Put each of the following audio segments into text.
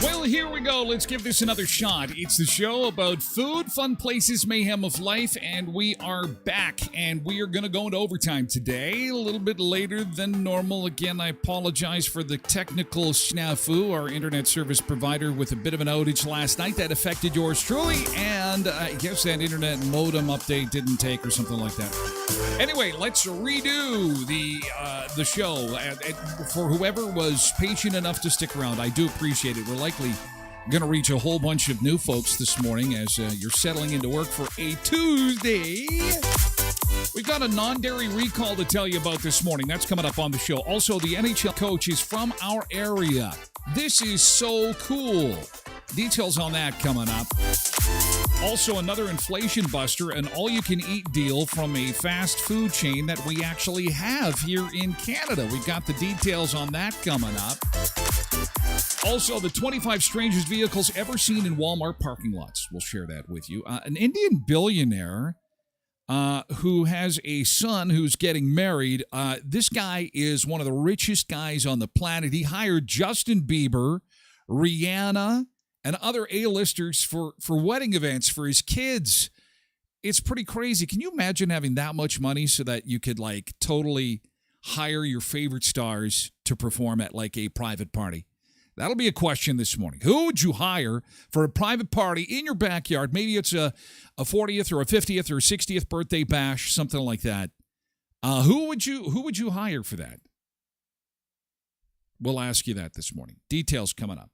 Well, here we go. Let's give this another shot. It's the show about food, fun places, mayhem of life, and we are back, and we are going to go into overtime today, a little bit later than normal. Again, I apologize for the technical snafu. Our internet service provider with a bit of an outage last night that affected yours truly, and I guess that internet modem update didn't take or something like that. Anyway, let's redo the show. For whoever was patient enough to stick around, I do appreciate it. We're likely going to reach a whole bunch of new folks this morning as you're settling into work for a Tuesday. We've got a non-dairy recall to tell you about this morning. That's coming up on the show. Also, the NHL coach is from our area. This is so cool. Details on that coming up. Also, another inflation buster, an all-you-can-eat deal from a fast food chain that we actually have here in Canada. We've got the details on that coming up. Also, the 25 strangest vehicles ever seen in Walmart parking lots. We'll share that with you. An Indian billionaire who has a son who's getting married. This guy is one of the richest guys on the planet. He hired Justin Bieber, Rihanna, and other A-listers for wedding events for his kids. It's pretty crazy. Can you imagine having that much money so that you could, like, totally hire your favorite stars to perform at, like, a private party? That'll be a question this morning. Who would you hire for a private party in your backyard? Maybe it's a 40th or a 50th or a 60th birthday bash, something like that. Who would you hire for that? We'll ask you that this morning. Details coming up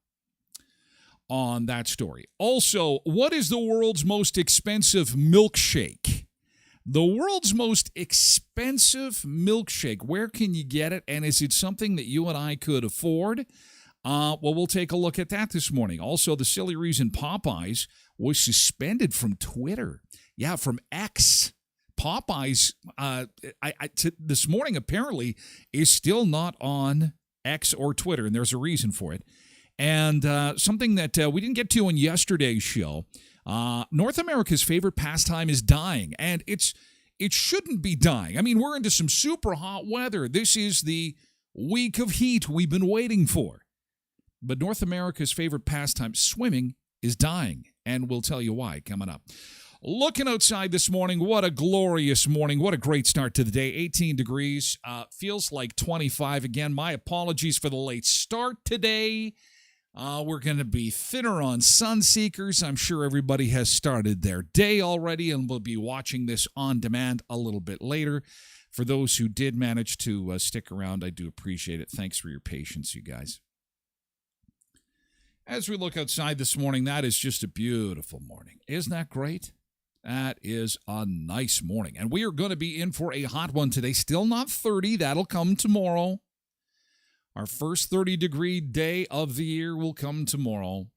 on that story. Also, what is the world's most expensive milkshake? The world's most expensive milkshake. Where can you get it? And is it something that you and I could afford? Well, we'll take a look at that this morning. Also, the silly reason Popeyes was suspended from Twitter. Yeah, from X. Popeyes, this morning apparently, is still not on X or Twitter, and there's a reason for it. And something that we didn't get to in yesterday's show, North America's favorite pastime is dying, and it shouldn't be dying. I mean, we're into some super hot weather. This is the week of heat we've been waiting for. But North America's favorite pastime, swimming, is dying, and we'll tell you why coming up. Looking outside this morning, what a glorious morning. What a great start to the day. 18 degrees. Feels like 25 again. My apologies for the late start today. We're going to be thinner on sun seekers. I'm sure everybody has started their day already and will be watching this on demand a little bit later. For those who did manage to stick around, I do appreciate it. Thanks for your patience, you guys. As we look outside this morning, that is just a beautiful morning. Isn't that great? That is a nice morning. And we are going to be in for a hot one today. Still not 30. That'll come tomorrow. Our first 30-degree day of the year will come tomorrow.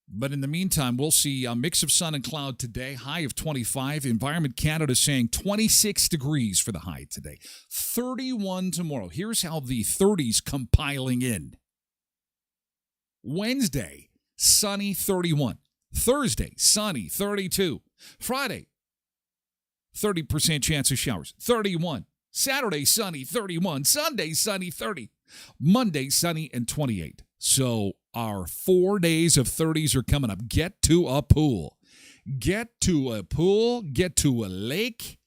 But in the meantime, we'll see a mix of sun and cloud today, high of 25. Environment Canada saying 26 degrees for the high today. 31 tomorrow. Here's how the 30s come piling in. Wednesday, sunny, 31. Thursday, sunny, 32. Friday, 30% chance of showers, 31. Saturday, sunny, 31. Sunday, sunny, 30. Monday, sunny, and 28. So our 4 days of 30s are coming up. Get to a pool. Get to a pool. Get to a lake.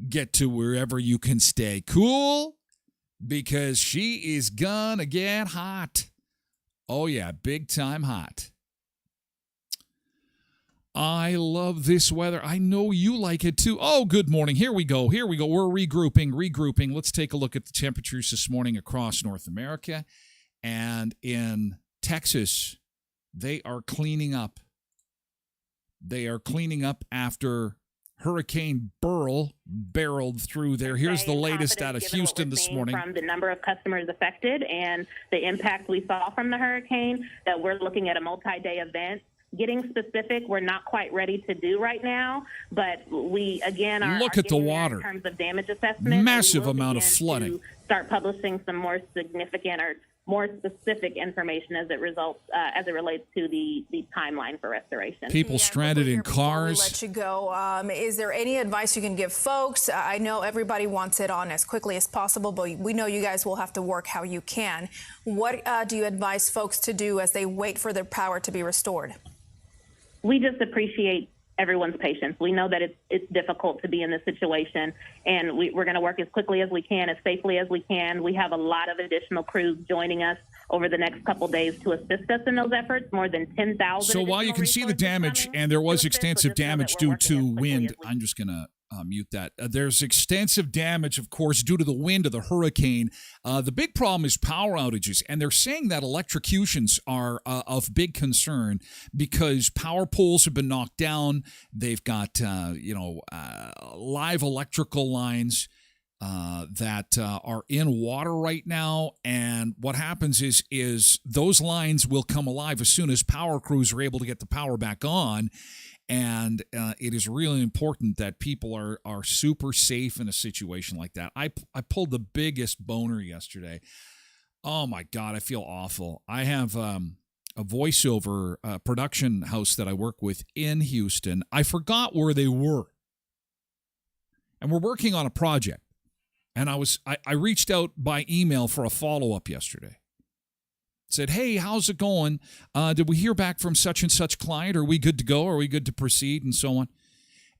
Get to wherever you can stay cool because she is gonna get hot. Oh, yeah, big time hot. I love this weather. I know you like it too. Oh, good morning. Here we go. We're regrouping. Let's take a look at the temperatures this morning across North America. And in Texas, they are cleaning up. They are cleaning up after Hurricane Burl barreled through there. Here's the latest out of Houston this morning. From the number of customers affected and the impact we saw from the hurricane, that we're looking at a multi-day event. Getting specific, we're not quite ready to do right now, but we, again, are look at the water in terms of damage assessment. Massive amount of flooding. Start publishing some more significant or more specific information as it relates to the timeline for restoration. People stranded in cars. Before we let you go, is there any advice you can give folks? I know everybody wants it on as quickly as possible, but we know you guys will have to work how you can. What do you advise folks to do as they wait for their power to be restored? We just appreciate everyone's patience. We know that it's difficult to be in this situation, and we're going to work as quickly as we can, as safely as we can. We have a lot of additional crews joining us over the next couple days to assist us in those efforts, more than 10,000. So while you can see the damage, and there was extensive damage due to wind, I'm just going to mute that. There's extensive damage, of course, due to the wind of the hurricane. The big problem is power outages, and they're saying that electrocutions are of big concern because power poles have been knocked down. They've got, live electrical lines that are in water right now, and what happens is those lines will come alive as soon as power crews are able to get the power back on. And it is really important that people are super safe in a situation like that. I pulled the biggest boner yesterday. Oh, my God, I feel awful. I have a voiceover production house that I work with in Houston. I forgot where they were. And we're working on a project. And I reached out by email for a follow-up yesterday. Said, hey, how's it going? Did we hear back from such and such client? Are we good to go? Are we good to proceed? And so on.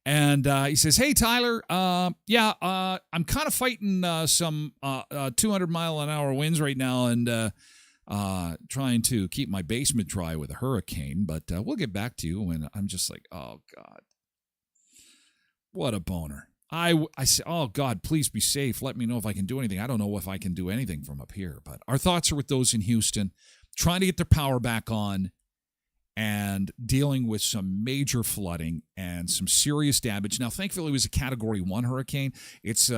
And he says, hey, Tyler, I'm kind of fighting some 200-mile-an-hour winds right now and trying to keep my basement dry with a hurricane. But we'll get back to you. And I'm just like, oh, God. What a boner. I said, oh, God, please be safe. Let me know if I can do anything. I don't know if I can do anything from up here. But our thoughts are with those in Houston, trying to get their power back on and dealing with some major flooding and some serious damage. Now, thankfully, it was a Category 1 hurricane. It's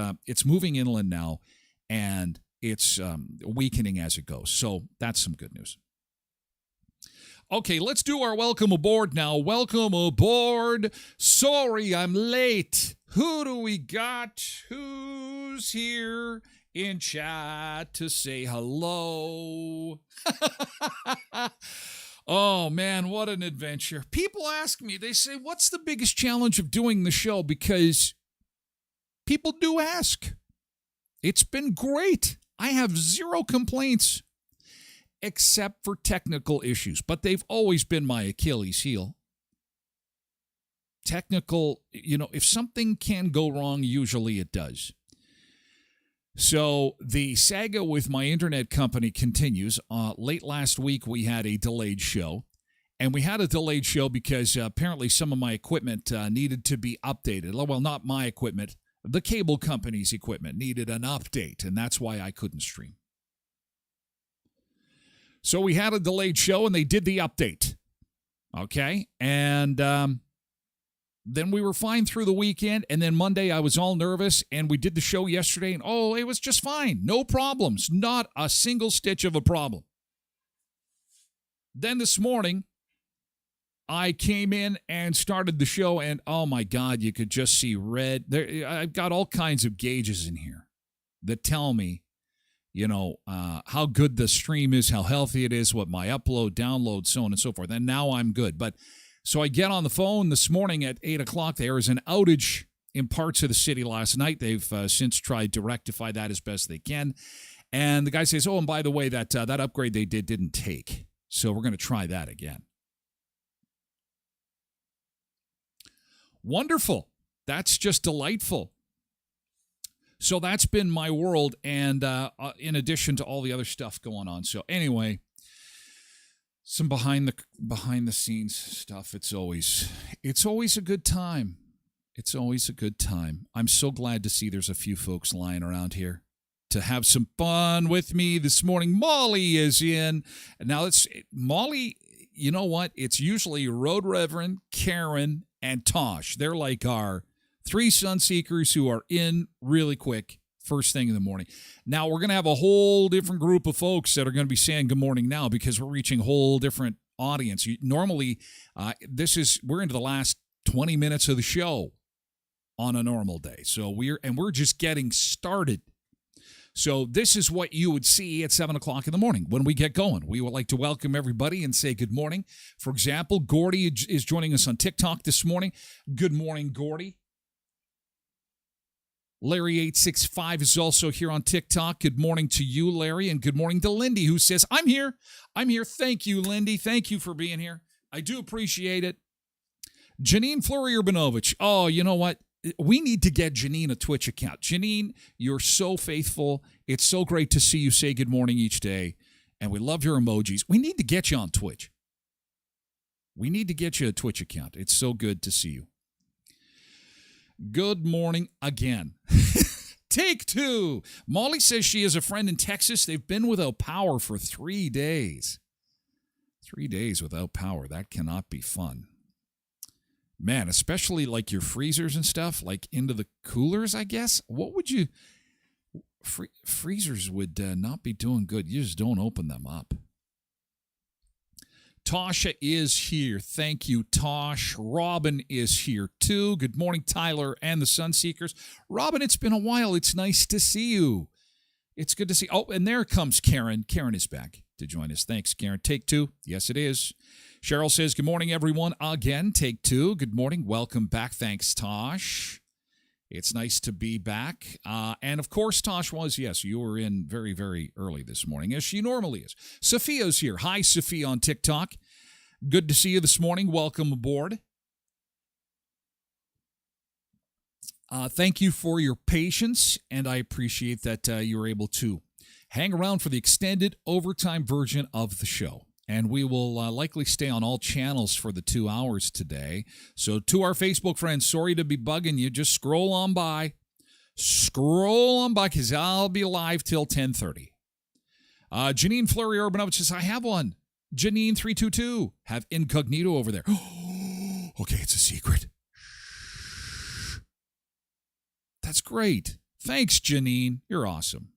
moving inland now, and it's weakening as it goes. So that's some good news. Okay, let's do our welcome aboard now. Welcome aboard. Sorry, I'm late. Who do we got? Who's here in chat to say hello? Oh, man, what an adventure. People ask me, they say, what's the biggest challenge of doing the show? Because people do ask. It's been great. I have zero complaints except for technical issues, but they've always been my Achilles heel. Technical, if something can go wrong, usually it does. So the saga with my internet company continues. Late last week, we had a delayed show. And we had a delayed show because apparently some of my equipment needed to be updated. Well, not my equipment. The cable company's equipment needed an update, and that's why I couldn't stream. So we had a delayed show, and they did the update. Okay? And then we were fine through the weekend, and then Monday I was all nervous, and we did the show yesterday, and it was just fine. No problems. Not a single stitch of a problem. Then this morning, I came in and started the show, and oh my God, you could just see red. I've got all kinds of gauges in here that tell me, how good the stream is, how healthy it is, what my upload, download, so on and so forth. And now I'm good. But so I get on the phone this morning at 8 o'clock. There is an outage in parts of the city last night. They've since tried to rectify that as best they can. And the guy says, and by the way, that upgrade they didn't take. So we're going to try that again. Wonderful. That's just delightful. So that's been my world, and in addition to all the other stuff going on. So anyway, some behind the scenes stuff. It's always a good time. It's always a good time. I'm so glad to see there's a few folks lying around here to have some fun with me this morning. Molly is in. Now it's Molly. You know what? It's usually Road Reverend, Karen, and Tosh. They're like our three sun seekers who are in really quick first thing in the morning. Now we're going to have a whole different group of folks that are going to be saying good morning now because we're reaching a whole different audience. Normally, we're into the last 20 minutes of the show on a normal day. So we're just getting started. So this is what you would see at 7 o'clock in the morning when we get going. We would like to welcome everybody and say good morning. For example, Gordy is joining us on TikTok this morning. Good morning, Gordy. Larry865 is also here on TikTok. Good morning to you, Larry, and good morning to Lindy, who says, I'm here. I'm here. Thank you, Lindy. Thank you for being here. I do appreciate it. Janine Fleury-Urbanovich. Oh, you know what? We need to get Janine a Twitch account. Janine, you're so faithful. It's so great to see you say good morning each day, and we love your emojis. We need to get you on Twitch. We need to get you a Twitch account. It's so good to see you. Good morning again. Take two. Molly says she has a friend in Texas. They've been without power for 3 days. 3 days without power. That cannot be fun. Man, especially like your freezers and stuff, like into the coolers, I guess. What would you... freezers would not be doing good. You just don't open them up. Tasha is here. Thank you, Tosh. Robin is here, too. Good morning, Tyler and the Sunseekers. Robin, it's been a while. It's nice to see you. It's good to see. Oh, and there comes Karen. Karen is back to join us. Thanks, Karen. Take two. Yes, it is. Cheryl says, good morning, everyone. Again, take two. Good morning. Welcome back. Thanks, Tosh. It's nice to be back. And, of course, Tosh was, yes, you were in very, very early this morning, as she normally is. Sophia's here. Hi, Sophia on TikTok. Good to see you this morning. Welcome aboard. Thank you for your patience, and I appreciate that you were able to hang around for the extended overtime version of the show. And we will likely stay on all channels for the 2 hours today. So to our Facebook friends, sorry to be bugging you. Just scroll on by. Scroll on by because I'll be live till 10:30. Janine Fleury-Urbanovich says, I have one. Janine322. Have incognito over there. Okay, it's a secret. That's great. Thanks, Janine. You're awesome.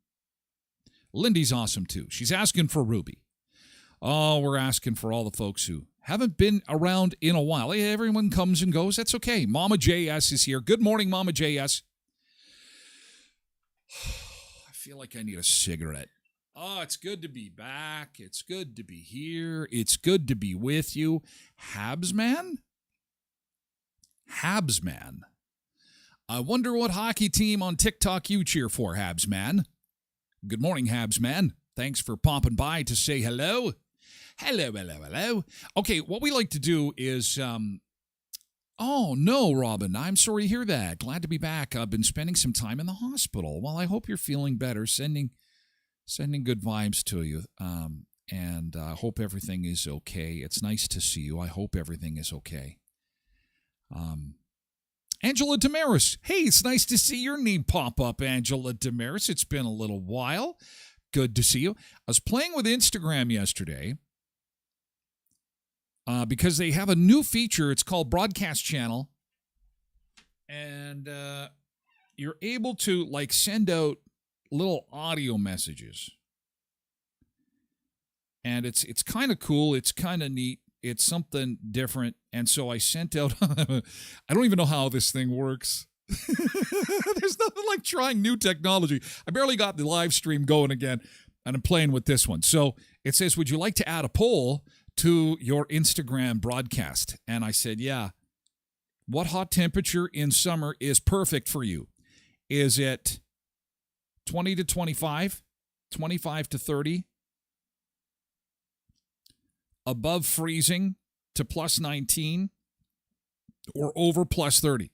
Lindy's awesome, too. She's asking for Ruby. Oh, we're asking for all the folks who haven't been around in a while. Hey, everyone comes and goes. That's okay. Mama JS is here. Good morning, Mama JS. I feel like I need a cigarette. Oh, it's good to be back. It's good to be here. It's good to be with you. Habsman? Habsman. I wonder what hockey team on TikTok you cheer for, Habsman. Good morning, Habsman. Thanks for popping by to say hello. Hello. Okay, what we like to do is Oh, no, Robin. I'm sorry to hear that. Glad to be back. I've been spending some time in the hospital. Well, I hope you're feeling better. Sending good vibes to you. And I hope everything is okay. It's nice to see you. I hope everything is okay. Angela Damaris. Hey, it's nice to see your name pop up, Angela Damaris. It's been a little while. Good to see you. I was playing with Instagram yesterday because they have a new feature. It's called Broadcast Channel. And you're able to, like, send out little audio messages. And it's kind of cool. It's kind of neat. It's something different. And so I sent out, I don't even know how this thing works. There's nothing like trying new technology. I barely got the live stream going again, and I'm playing with this one. So it says, would you like to add a poll to your Instagram broadcast? And I said, yeah. What hot temperature in summer is perfect for you? Is it 20 to 25, 25 to 30? Above freezing to plus 19, or over plus 30?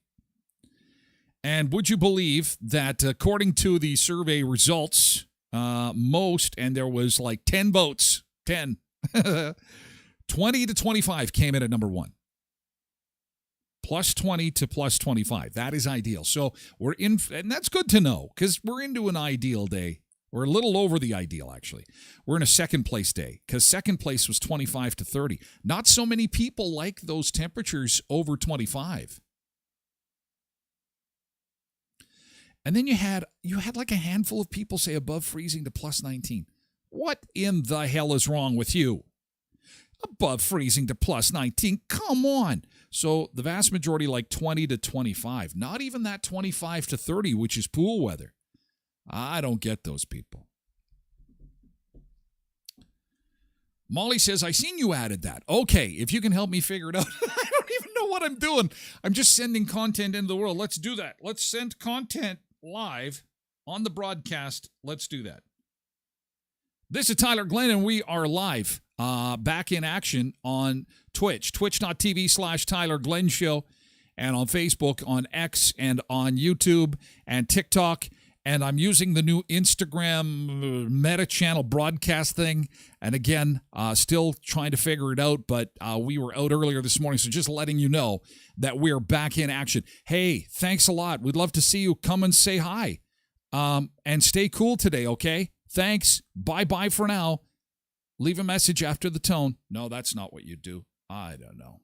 And would you believe that according to the survey results, most, and there was like 10 votes, 10, 20 to 25 came in at number one. Plus 20 to plus 25. That is ideal. So we're in, and that's good to know because we're into an ideal day. We're a little over the ideal, actually. We're in a second place day because second place was 25 to 30. Not so many people like those temperatures over 25. And then you had like a handful of people say above freezing to plus 19. What in the hell is wrong with you? Above freezing to plus 19. Come on. So the vast majority like 20 to 25. Not even that 25 to 30, which is pool weather. I don't get those people. Molly says, I seen you added that. Okay, if you can help me figure it out. I don't even know what I'm doing. I'm just sending content into the world. Let's do that. Let's send content live on the broadcast. Let's do that. This is Tyler Glen, and we are live, back in action on Twitch, twitch.tv/Tyler Glen Show, and on Facebook, on X, and on YouTube, and TikTok. And I'm using the new Instagram Meta channel broadcast thing. And again, still trying to figure it out, but we were out earlier this morning, so just letting you know that we're back in action. Hey, thanks a lot. We'd love to see you. Come and say hi. And stay cool today, okay? Thanks. Bye-bye for now. Leave a message after the tone. No, that's not what you do. I don't know.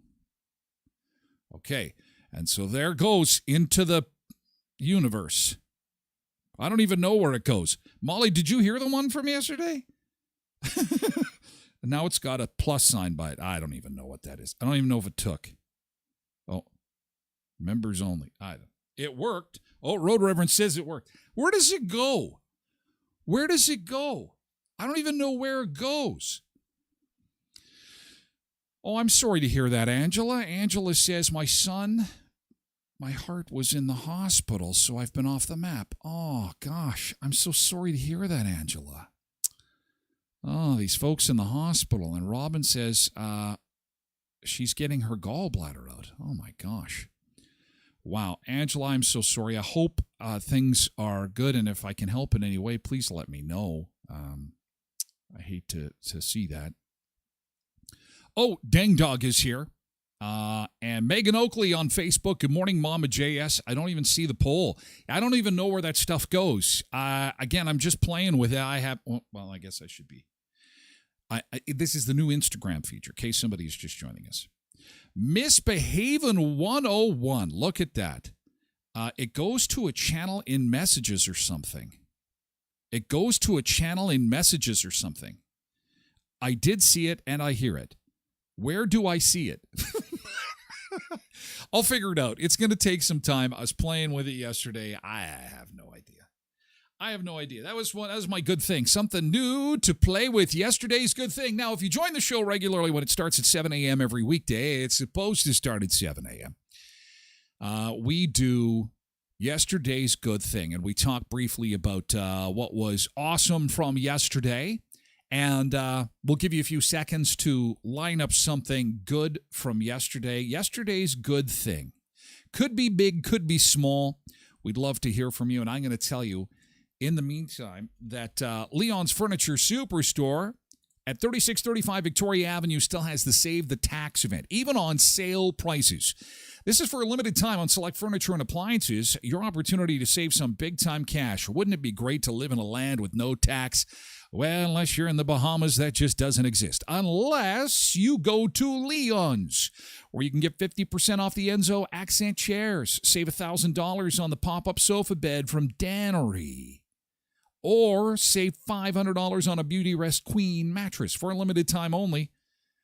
Okay, and so there goes into the universe. I don't even know where it goes. Molly, did you hear the one from yesterday? Now it's got a plus sign by it. I don't even know what that is. I don't even know if it took. Oh, members only. It worked. Oh, Road Reverend says it worked. Where does it go? Where does it go? I don't even know where it goes. Oh, I'm sorry to hear that, Angela. Angela says, my heart was in the hospital, so I've been off the map. Oh, gosh. I'm so sorry to hear that, Angela. Oh, these folks in the hospital. And Robin says she's getting her gallbladder out. Oh, my gosh. Wow. Angela, I'm so sorry. I hope things are good, and if I can help in any way, please let me know. I hate to see that. Oh, Dang Dog is here. And Megan Oakley on Facebook. Good morning, Mama JS. I don't even see the poll. I don't even know where that stuff goes. Again, I'm just playing with it. Well, I guess I should be. This is the new Instagram feature, in case somebody is just joining us. Misbehaving 101. Look at that. It goes to a channel in messages or something. It goes to a channel in messages or something. I did see it and I hear it. Where do I see it? I'll figure it out. It's going to take some time. I was playing with it yesterday. I have no idea. That was my good thing. Something new to play with. Yesterday's good thing. Now, if you join the show regularly when it starts at 7 a.m. every weekday, it's supposed to start at 7 a.m. We do yesterday's good thing, and we talk briefly about what was awesome from yesterday. And we'll give you a few seconds to line up something good from yesterday. Yesterday's good thing. Could be big, could be small. We'd love to hear from you. And I'm going to tell you, in the meantime, that Leon's Furniture Superstore at 3635 Victoria Avenue still has the Save the Tax event, even on sale prices. This is for a limited time on select furniture and appliances. Your opportunity to save some big-time cash. Wouldn't it be great to live in a land with no tax? Well, unless you're in the Bahamas, that just doesn't exist. Unless you go to Leon's, where you can get 50% off the Enzo accent chairs. Save $1,000 on the pop-up sofa bed from Dannery. Or save $500 on a Beauty Rest Queen mattress for a limited time only.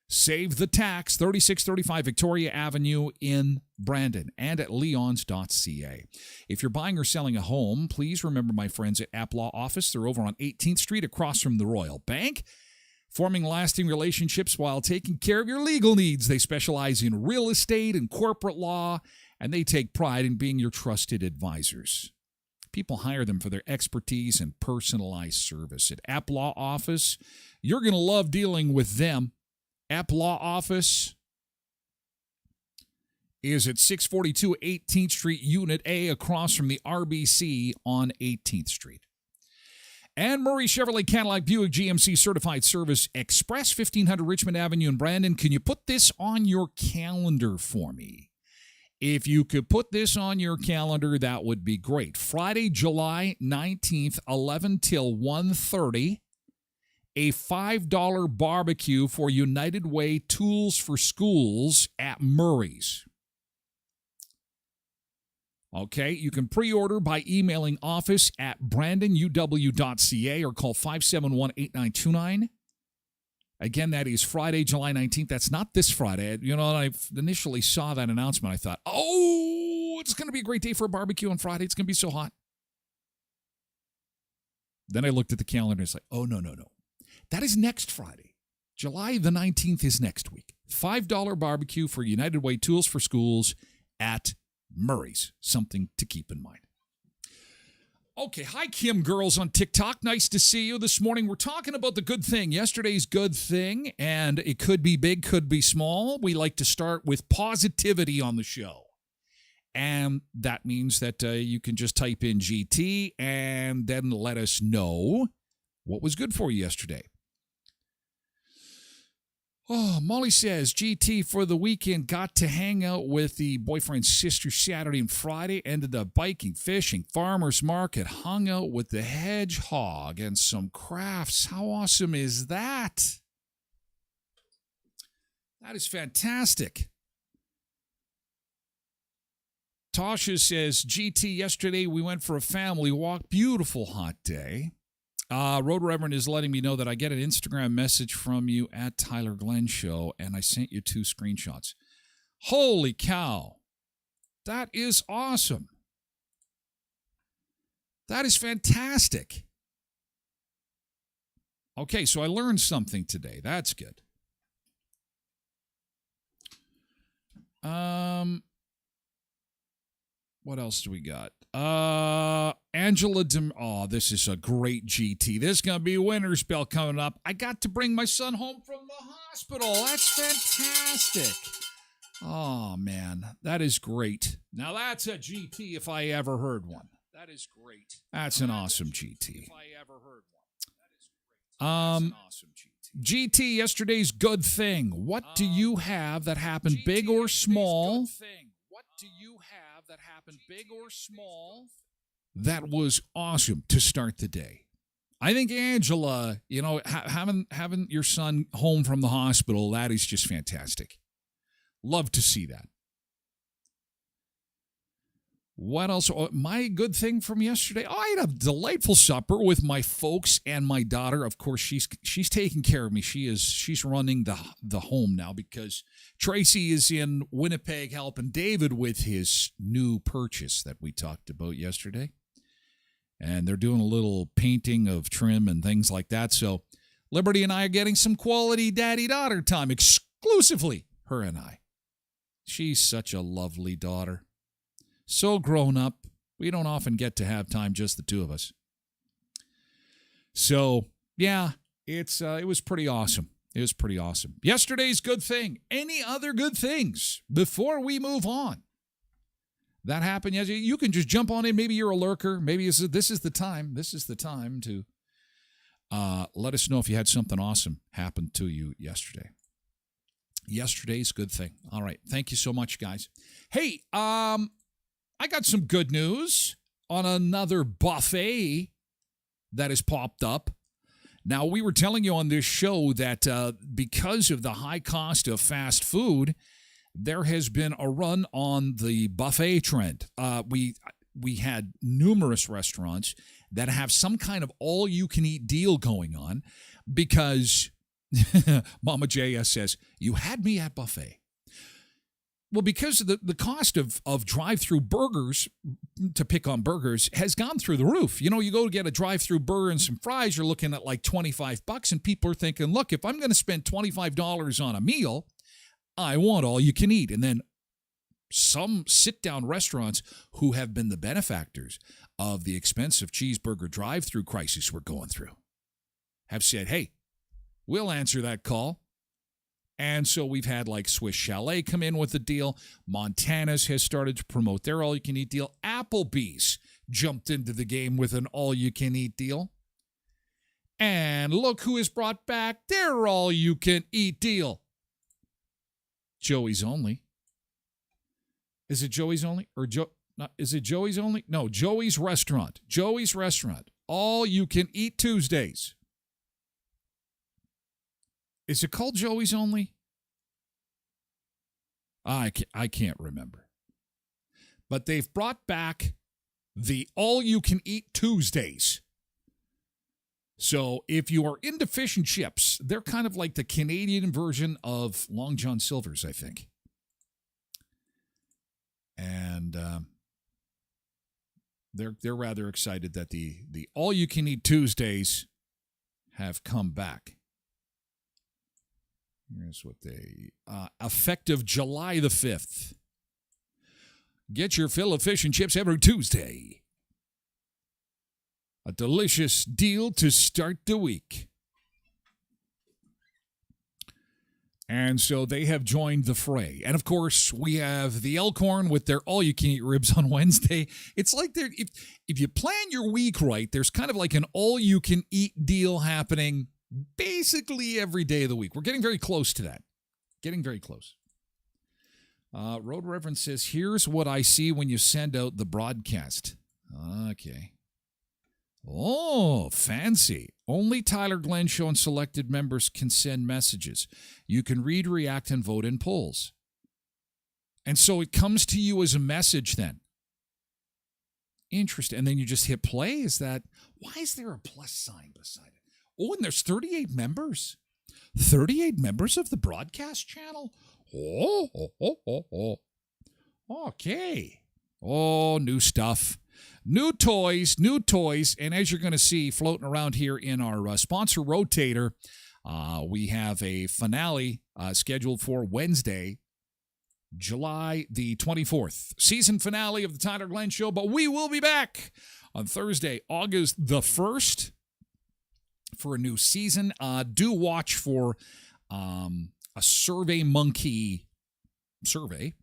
Save the tax, 3635 Victoria Avenue in Brandon and at leons.ca. If you're buying or selling a home, please remember my friends at App Law Office. They're over on 18th Street across from the Royal Bank, forming lasting relationships while taking care of your legal needs. They specialize in real estate and corporate law, and they take pride in being your trusted advisors. People hire them for their expertise and personalized service. At App Law Office, you're going to love dealing with them. App Law Office is at 642 18th Street, Unit A, across from the RBC on 18th Street. And Murray Chevrolet Cadillac Buick GMC Certified Service Express, 1500 Richmond Avenue in Brandon. Can you put this on your calendar for me? If you could put this on your calendar, that would be great. Friday, July 19th, 11 till 1:30. A $5 barbecue for United Way Tools for Schools at Murray's. Okay, you can pre-order by emailing office@brandonuw.ca or call 571-8929. Again, that is Friday, July 19th. That's not this Friday. You know, I initially saw that announcement. I thought, oh, it's going to be a great day for a barbecue on Friday. It's going to be so hot. Then I looked at the calendar and it's like, oh, no. That is next Friday. July the 19th is next week. $5 barbecue for United Way Tools for Schools at Murray's. Something to keep in mind. Okay, hi, Kim Girls on TikTok. Nice to see you this morning. We're talking about the good thing, yesterday's good thing, and it could be big, could be small. We like to start with positivity on the show. And that means that you can just type in GT and then let us know what was good for you yesterday. Oh, Molly says, GT for the weekend, got to hang out with the boyfriend's sister Saturday and Friday, ended up biking, fishing, farmer's market, hung out with the hedgehog and some crafts. How awesome is that? That is fantastic. Tasha says, GT, yesterday we went for a family walk. Beautiful hot day. Road Reverend is letting me know that I get an Instagram message from you at Tyler Glen Show, and I sent you 2 screenshots. Holy cow. That is awesome. That is fantastic. Okay, so I learned something today. That's good. What else do we got? Angela this is a great GT. This is going to be a winter spell coming up. I got to bring my son home from the hospital. That's fantastic. Oh, man. That is great. Now, that's a GT if I ever heard one. That is great. That's an awesome GT. If I ever heard one. That is great. That's an awesome GT. GT, yesterday's good thing. What do you have that happened big or small? What do you have that happened big or small? That was awesome to start the day. I think Angela, having your son home from the hospital, that is just fantastic. Love to see that. What else? Oh, my good thing from yesterday. Oh, I had a delightful supper with my folks and my daughter. Of course, she's taking care of me. She's running the home now because Tracy is in Winnipeg helping David with his new purchase that we talked about yesterday. And they're doing a little painting of trim and things like that. So Liberty and I are getting some quality daddy-daughter time, exclusively her and I. She's such a lovely daughter. So grown up. We don't often get to have time, just the two of us. So, yeah, It was pretty awesome. It was pretty awesome. Yesterday's good thing. Any other good things before we move on? That happened yesterday. You can just jump on in. Maybe you're a lurker. Maybe this is the time. This is the time to let us know if you had something awesome happen to you yesterday. Yesterday's good thing. All right. Thank you so much, guys. Hey, I got some good news on another buffet that has popped up. Now, we were telling you on this show that because of the high cost of fast food, there has been a run on the buffet trend. We had numerous restaurants that have some kind of all-you-can-eat deal going on because Mama JS says, you had me at buffet. Well, because of the cost of drive-through burgers, to pick on burgers, has gone through the roof. You know, you go to get a drive-through burger and some fries, you're looking at like $25, and people are thinking, look, if I'm going to spend $25 on a meal, I want all you can eat. And then some sit-down restaurants who have been the benefactors of the expensive cheeseburger drive-through crisis we're going through have said, hey, we'll answer that call. And so we've had like Swiss Chalet come in with the deal. Montana's has started to promote their all-you-can-eat deal. Applebee's jumped into the game with an all-you-can-eat deal. And look who has brought back their all-you-can-eat deal. Joey's Only. Is it Joey's Only? Is it Joey's Only? No, Joey's Restaurant. Joey's Restaurant. All-you-can-eat Tuesdays. Is it called Joey's Only? I can't remember. But they've brought back the all-you-can-eat Tuesdays. So if you are into fish and chips, they're kind of like the Canadian version of Long John Silver's, I think. And they're rather excited that the all-you-can-eat Tuesdays have come back. Here's what they, effective July the 5th. Get your fill of fish and chips every Tuesday. A delicious deal to start the week. And so they have joined the fray. And of course, we have the Elkhorn with their all-you-can-eat ribs on Wednesday. It's like if you plan your week right, there's kind of like an all-you-can-eat deal happening basically every day of the week. We're getting very close to that. Getting very close. Road Reverend says, here's what I see when you send out the broadcast. Okay. Oh, fancy. Only Tyler Glen Show and selected members can send messages. You can read, react, and vote in polls. And so it comes to you as a message then. Interesting. And then you just hit play? Why is there a plus sign beside it? Oh, and there's 38 members. 38 members of the broadcast channel? Oh. Okay. Oh, new stuff. New toys. And as you're going to see floating around here in our sponsor rotator, we have a finale scheduled for Wednesday, July the 24th. Season finale of the Tyler Glen Show, but we will be back on Thursday, August the 1st. For a new season. Do watch for a Survey Monkey survey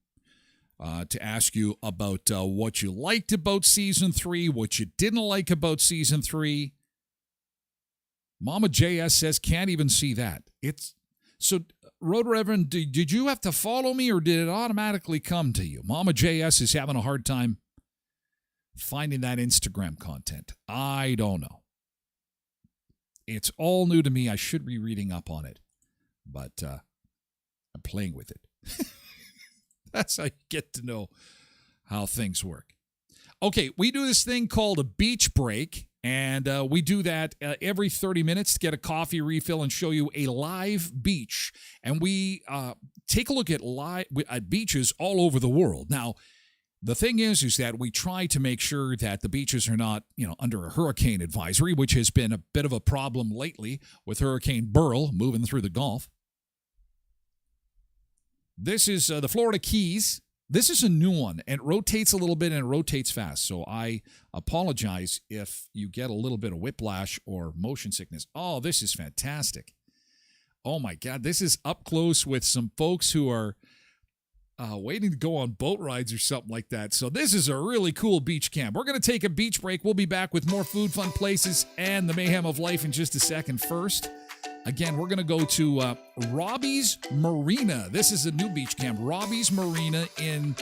to ask you about what you liked about Season 3, what you didn't like about Season 3. Mama JS says can't even see that. So, Road Reverend, did you have to follow me or did it automatically come to you? Mama JS is having a hard time finding that Instagram content. I don't know. It's all new to me. I should be reading up on it, but I'm playing with it. That's how you get to know how things work. Okay, we do this thing called a beach break, and we do that every 30 minutes to get a coffee refill and show you a live beach. And we take a look at beaches all over the world. Now, the thing is that we try to make sure that the beaches are not, under a hurricane advisory, which has been a bit of a problem lately with Hurricane Beryl moving through the Gulf. This is the Florida Keys. This is a new one, and it rotates a little bit, and it rotates fast. So I apologize if you get a little bit of whiplash or motion sickness. Oh, this is fantastic. Oh, my God. This is up close with some folks who are waiting to go on boat rides or something like that. So this is a really cool beach camp. We're going to take a beach break. We'll be back with more food, fun places, and the mayhem of life in just a second. First, again, we're going to go to Robbie's Marina. This is a new beach camp, Robbie's Marina in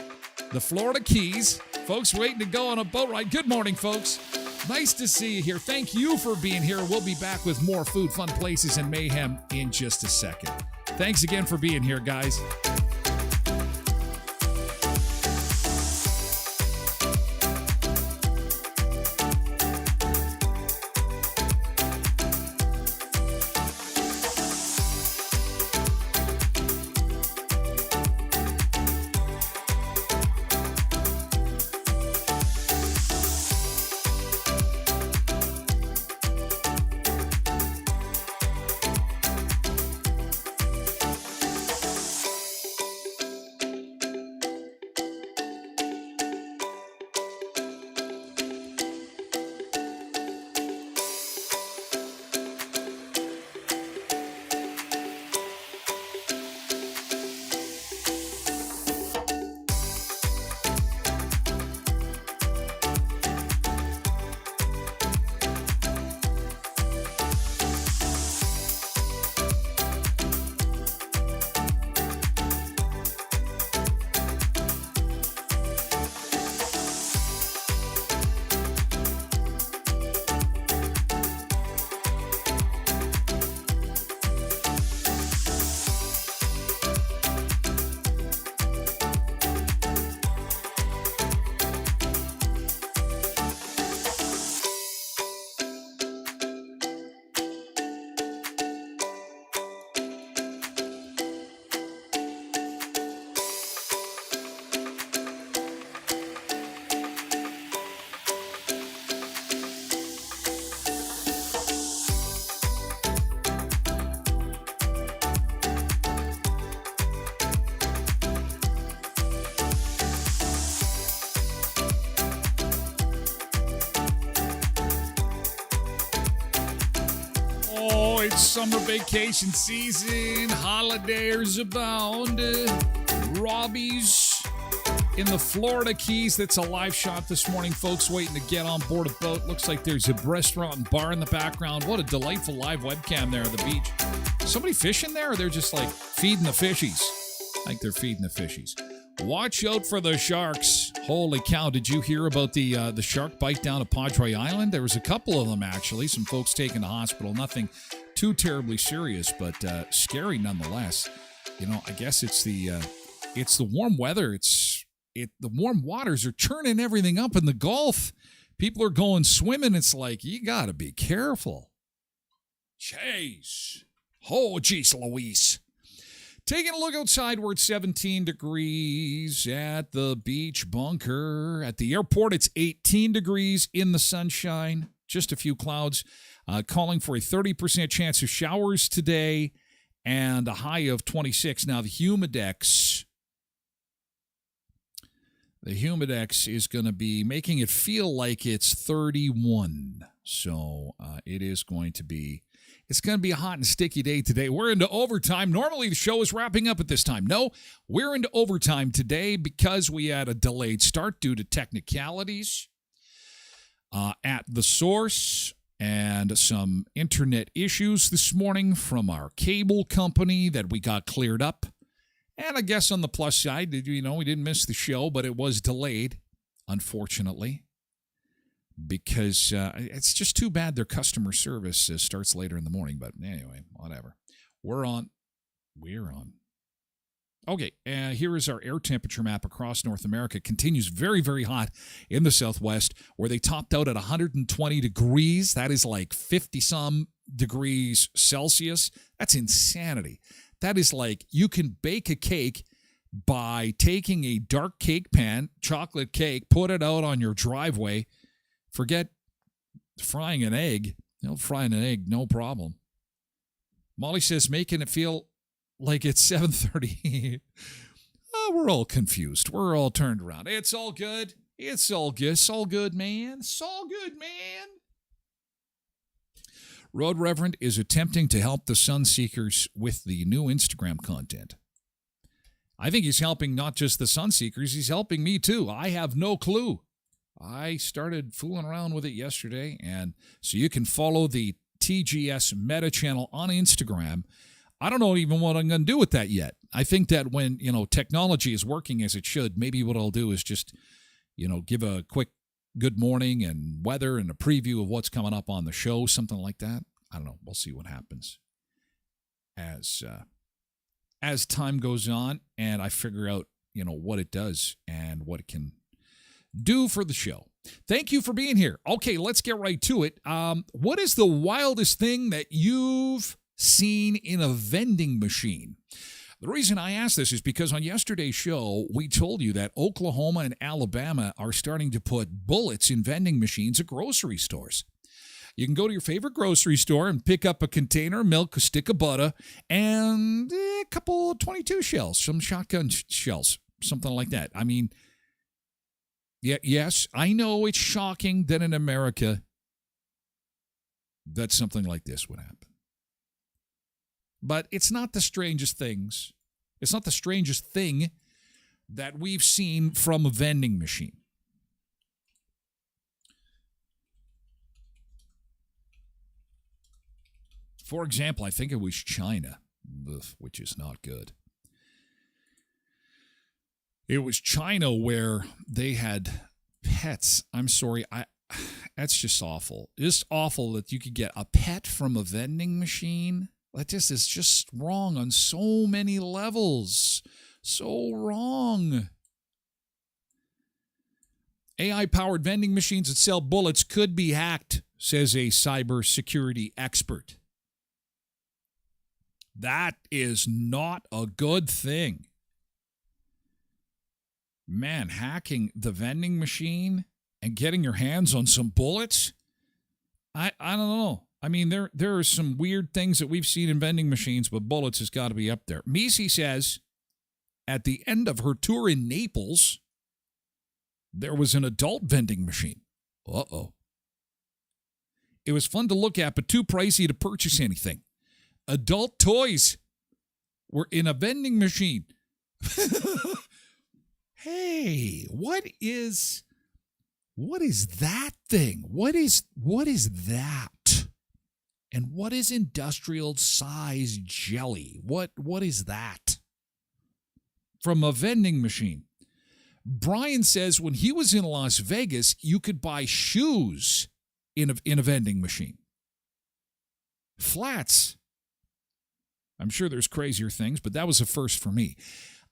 the Florida Keys. Folks waiting to go on a boat ride. Good morning, folks. Nice to see you here. Thank you for being here. We'll be back with more food, fun places, and mayhem in just a second. Thanks again for being here, guys. It's summer vacation season. Holidays abound. Robbie's in the Florida Keys. That's a live shot this morning. Folks waiting to get on board a boat. Looks like there's a restaurant and bar in the background. What a delightful live webcam there at the beach. Somebody fishing there, or they're just like feeding the fishies? I think they're feeding the fishies. Watch out for the sharks. Holy cow, did you hear about the shark bite down at Padre Island? There was a couple of them, actually. Some folks taken to hospital. Nothing too terribly serious, but scary nonetheless. You know, I guess it's the warm weather. The warm waters are churning everything up in the Gulf. People are going swimming. It's like, you got to be careful. Jeez. Oh, geez, Louise. Taking a look outside, we're at 17 degrees at the beach bunker. At the airport, it's 18 degrees in the sunshine. Just a few clouds. Calling for a 30% chance of showers today and a high of 26. Now, the Humidex is going to be making it feel like it's 31. So it is going to be... It's going to be a hot and sticky day today. We're into overtime. Normally, the show is wrapping up at this time. No, we're into overtime today because we had a delayed start due to technicalities at the source and some internet issues this morning from our cable company that we got cleared up. And I guess on the plus side, we didn't miss the show, but it was delayed, unfortunately. Because it's just too bad their customer service starts later in the morning. But anyway, whatever. We're on. Okay, here is our air temperature map across North America. Continues very, very hot in the Southwest, where they topped out at 120 degrees. That is like 50-some degrees Celsius. That's insanity. That is like you can bake a cake by taking a dark cake pan, chocolate cake, put it out on your driveway. Forget frying an egg. Frying an egg, no problem. Molly says, making it feel like it's 7:30. we're all confused. We're all turned around. It's all good. It's all good. It's all good, man. It's all good, man. Road Reverend is attempting to help the Sun Seekers with the new Instagram content. I think he's helping not just the Sun Seekers, he's helping me too. I have no clue. I started fooling around with it yesterday, and so you can follow the TGS Meta channel on Instagram. I don't know even what I'm going to do with that yet. I think that when, technology is working as it should, maybe what I'll do is just, give a quick good morning and weather and a preview of what's coming up on the show, something like that. I don't know. We'll see what happens as time goes on and I figure out, what it does and what it can do for the show. Thank you for being here. Okay, let's get right to it. What is the wildest thing that you've seen in a vending machine? The reason I ask this is because on yesterday's show, we told you that Oklahoma and Alabama are starting to put bullets in vending machines at grocery stores. You can go to your favorite grocery store and pick up a container of milk, a stick of butter, and a couple 22 shells, some shotgun shells, something like that. I mean, yes, I know it's shocking that in America that something like this would happen. But it's not the strangest things. It's not the strangest thing that we've seen from a vending machine. For example, I think it was China, which is not good. It was China where they had pets. I'm sorry, that's just awful. It's awful that you could get a pet from a vending machine. That just is just wrong on so many levels. So wrong. AI-powered vending machines that sell bullets could be hacked, says a cybersecurity expert. That is not a good thing. Man, hacking the vending machine and getting your hands on some bullets? I don't know. I mean, there are some weird things that we've seen in vending machines, but bullets has got to be up there. Misi says at the end of her tour in Naples, there was an adult vending machine. Uh-oh. It was fun to look at, but too pricey to purchase anything. Adult toys were in a vending machine. Hey, what is that thing? What is that? And what is industrial size jelly? What is that? From a vending machine. Brian says when he was in Las Vegas, you could buy shoes in a vending machine. Flats. I'm sure there's crazier things, but that was a first for me.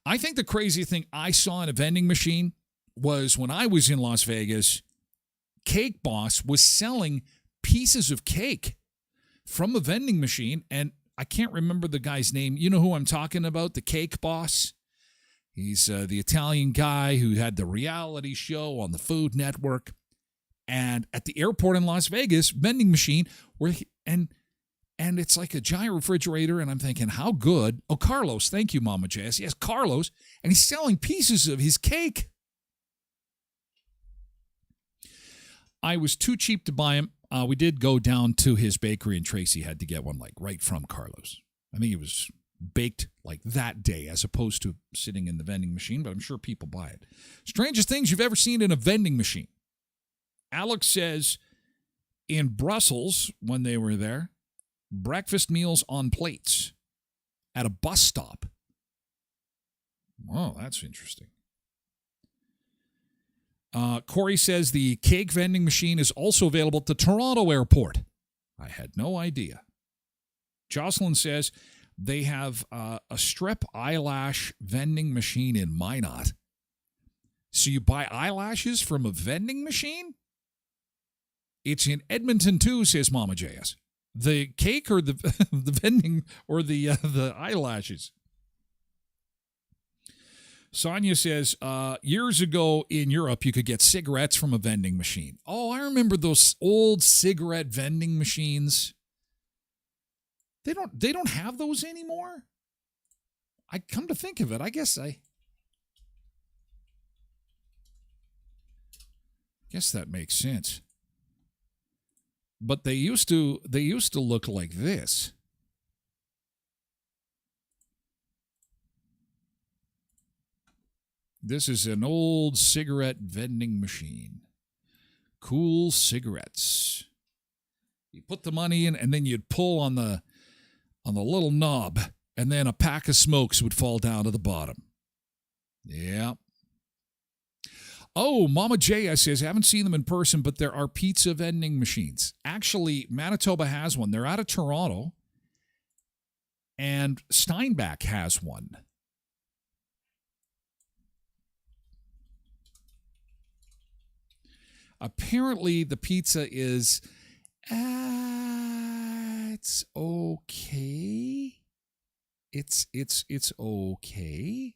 I think the craziest thing I saw in a vending machine was when I was in Las Vegas, Cake Boss was selling pieces of cake from a vending machine, and I can't remember the guy's name. You know who I'm talking about, the Cake Boss? He's the Italian guy who had the reality show on the Food Network. And at the airport in Las Vegas, vending machine, and it's like a giant refrigerator, and I'm thinking, how good? Oh, Carlos, thank you, Mama Jess. Yes, Carlos, and he's selling pieces of his cake. I was too cheap to buy him. We did go down to his bakery, and Tracy had to get one right from Carlos. I think it was baked like that day as opposed to sitting in the vending machine, but I'm sure people buy it. Strangest things you've ever seen in a vending machine. Alex says in Brussels, when they were there, breakfast meals on plates at a bus stop. Oh, that's interesting. Corey says the cake vending machine is also available at the Toronto airport. I had no idea. Jocelyn says they have a strip eyelash vending machine in Minot. So you buy eyelashes from a vending machine? It's in Edmonton too, says Mama JS. The cake or the vending or the eyelashes? Sonia says, years ago in Europe, you could get cigarettes from a vending machine. Oh, I remember those old cigarette vending machines. They don't have those anymore? I come to think of it, I guess Guess that makes sense. But they used to look like this. This is an old cigarette vending machine. Cool cigarettes. You put the money in, and then you'd pull on the little knob, and then a pack of smokes would fall down to the bottom. Yeah. Oh, Mama J says, I haven't seen them in person, but there are pizza vending machines. Actually, Manitoba has one. They're out of Toronto, and Steinbach has one. Apparently, the pizza is, it's okay. It's okay.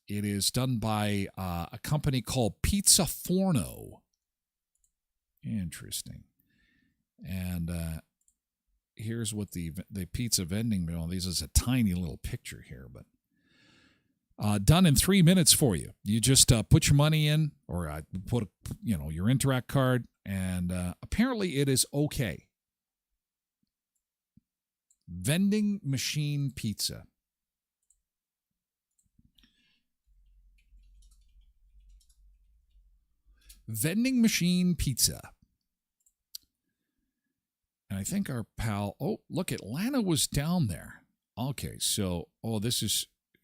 It is done by a company called Pizza Forno. Interesting. And here's what the pizza vending, this is a tiny little picture here, but done in 3 minutes for you. You just put your money in, or put your Interact card, and apparently it is okay. Vending machine pizza. Vending machine pizza. And I think our pal, look, Atlanta was down there. Okay, so,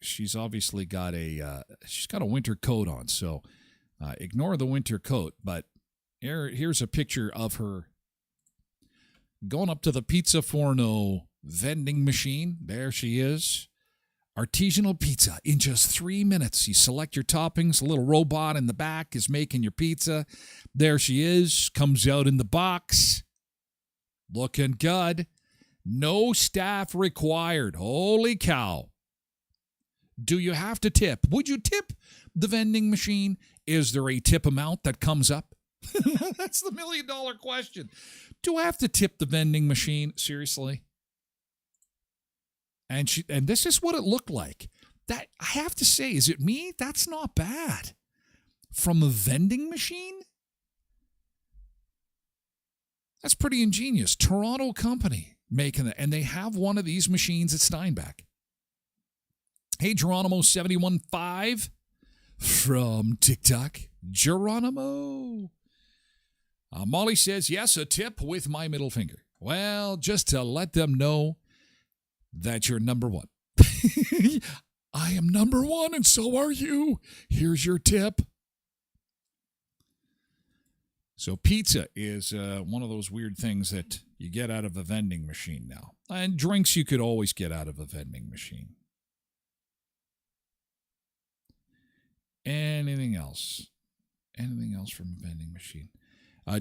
she's obviously got she's got a winter coat on, so ignore the winter coat, but here's a picture of her going up to the Pizza Forno vending machine. There she is. Artisanal pizza in just 3 minutes. You select your toppings. A little robot in the back is making your pizza. There she is. Comes out in the box. Looking good. No staff required. Holy cow. Do you have to tip? Would you tip the vending machine? Is there a tip amount that comes up? That's the $1 million question. Do I have to tip the vending machine? Seriously? And this is what it looked like. That, I have to say, is it me? That's not bad. From a vending machine? That's pretty ingenious. Toronto company making it. And they have one of these machines at Steinbach. Hey, Geronimo715 from TikTok. Geronimo. Molly says, yes, a tip with my middle finger. Well, just to let them know that you're number one. I am number one, and so are you. Here's your tip. So pizza is one of those weird things that you get out of a vending machine now. And drinks you could always get out of a vending machine. Anything else? Anything else from a vending machine?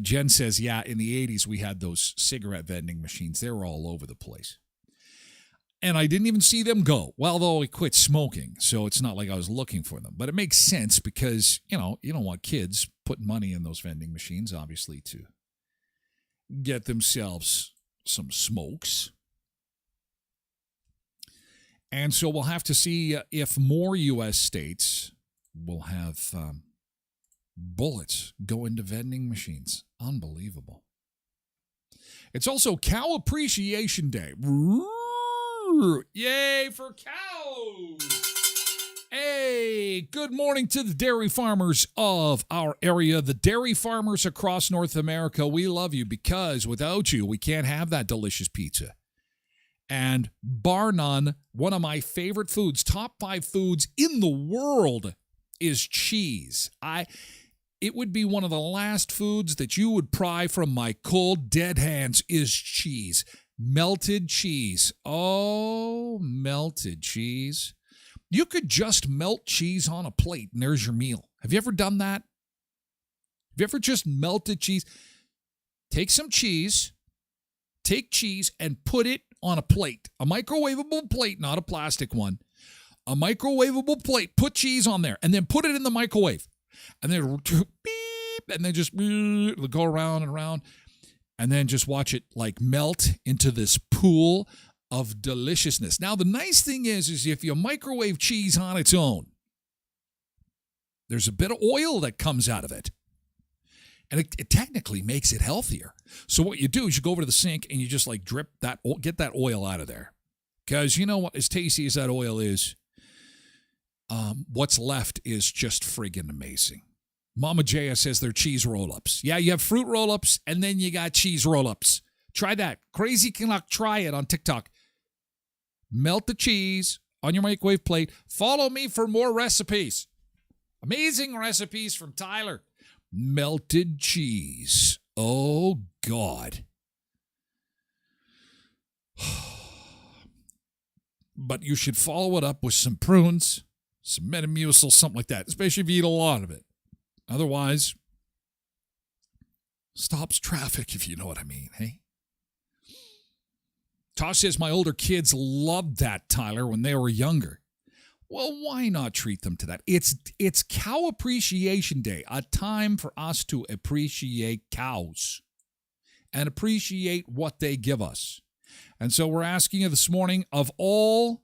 Jen says, yeah, in the 80s we had those cigarette vending machines. They were all over the place. And I didn't even see them go. Well, though, I quit smoking, so it's not like I was looking for them. But it makes sense because, you don't want kids putting money in those vending machines, obviously, to get themselves some smokes. And so we'll have to see if more U.S. states will have bullets go into vending machines. Unbelievable. It's also Cow Appreciation Day. Yay for cows! Hey, good morning to the dairy farmers of our area, the dairy farmers across North America. We love you because without you, we can't have that delicious pizza. And bar none, one of my favorite foods, top 5 foods in the world is cheese. It would be one of the last foods that you would pry from my cold, dead hands is cheese. Melted cheese. Oh, melted cheese. You could just melt cheese on a plate and there's your meal. Have you ever done that? Have you ever just melted cheese? Take some cheese, and put it on a plate. A microwavable plate, not a plastic one. A microwavable plate. Put cheese on there and then put it in the microwave. And then beep, and then just go around and around. And then just watch it like melt into this pool of deliciousness. Now, the nice thing is if you microwave cheese on its own, There's a bit of oil that comes out of it. And it technically makes it healthier. So what you do is you go over to the sink and you just like drip that, get that oil out of there. Because you know what, as tasty as that oil is, what's left is just friggin' amazing. Mama Jaya says they're cheese roll-ups. Yeah, you have fruit roll-ups and then you got cheese roll-ups. Try that. Crazy Canuck, try it on TikTok. Melt the cheese on your microwave plate. Follow me for more recipes. Amazing recipes from Tyler. Melted cheese. Oh, God. But you should follow it up with some prunes, some Metamucil, something like that, especially if you eat a lot of it. Otherwise, stops traffic, if you know what I mean, hey? Tosh says, my older kids loved that, Tyler, when they were younger. Well, why not treat them to that? It's Cow Appreciation Day, a time for us to appreciate cows and appreciate what they give us. And so we're asking you this morning, of all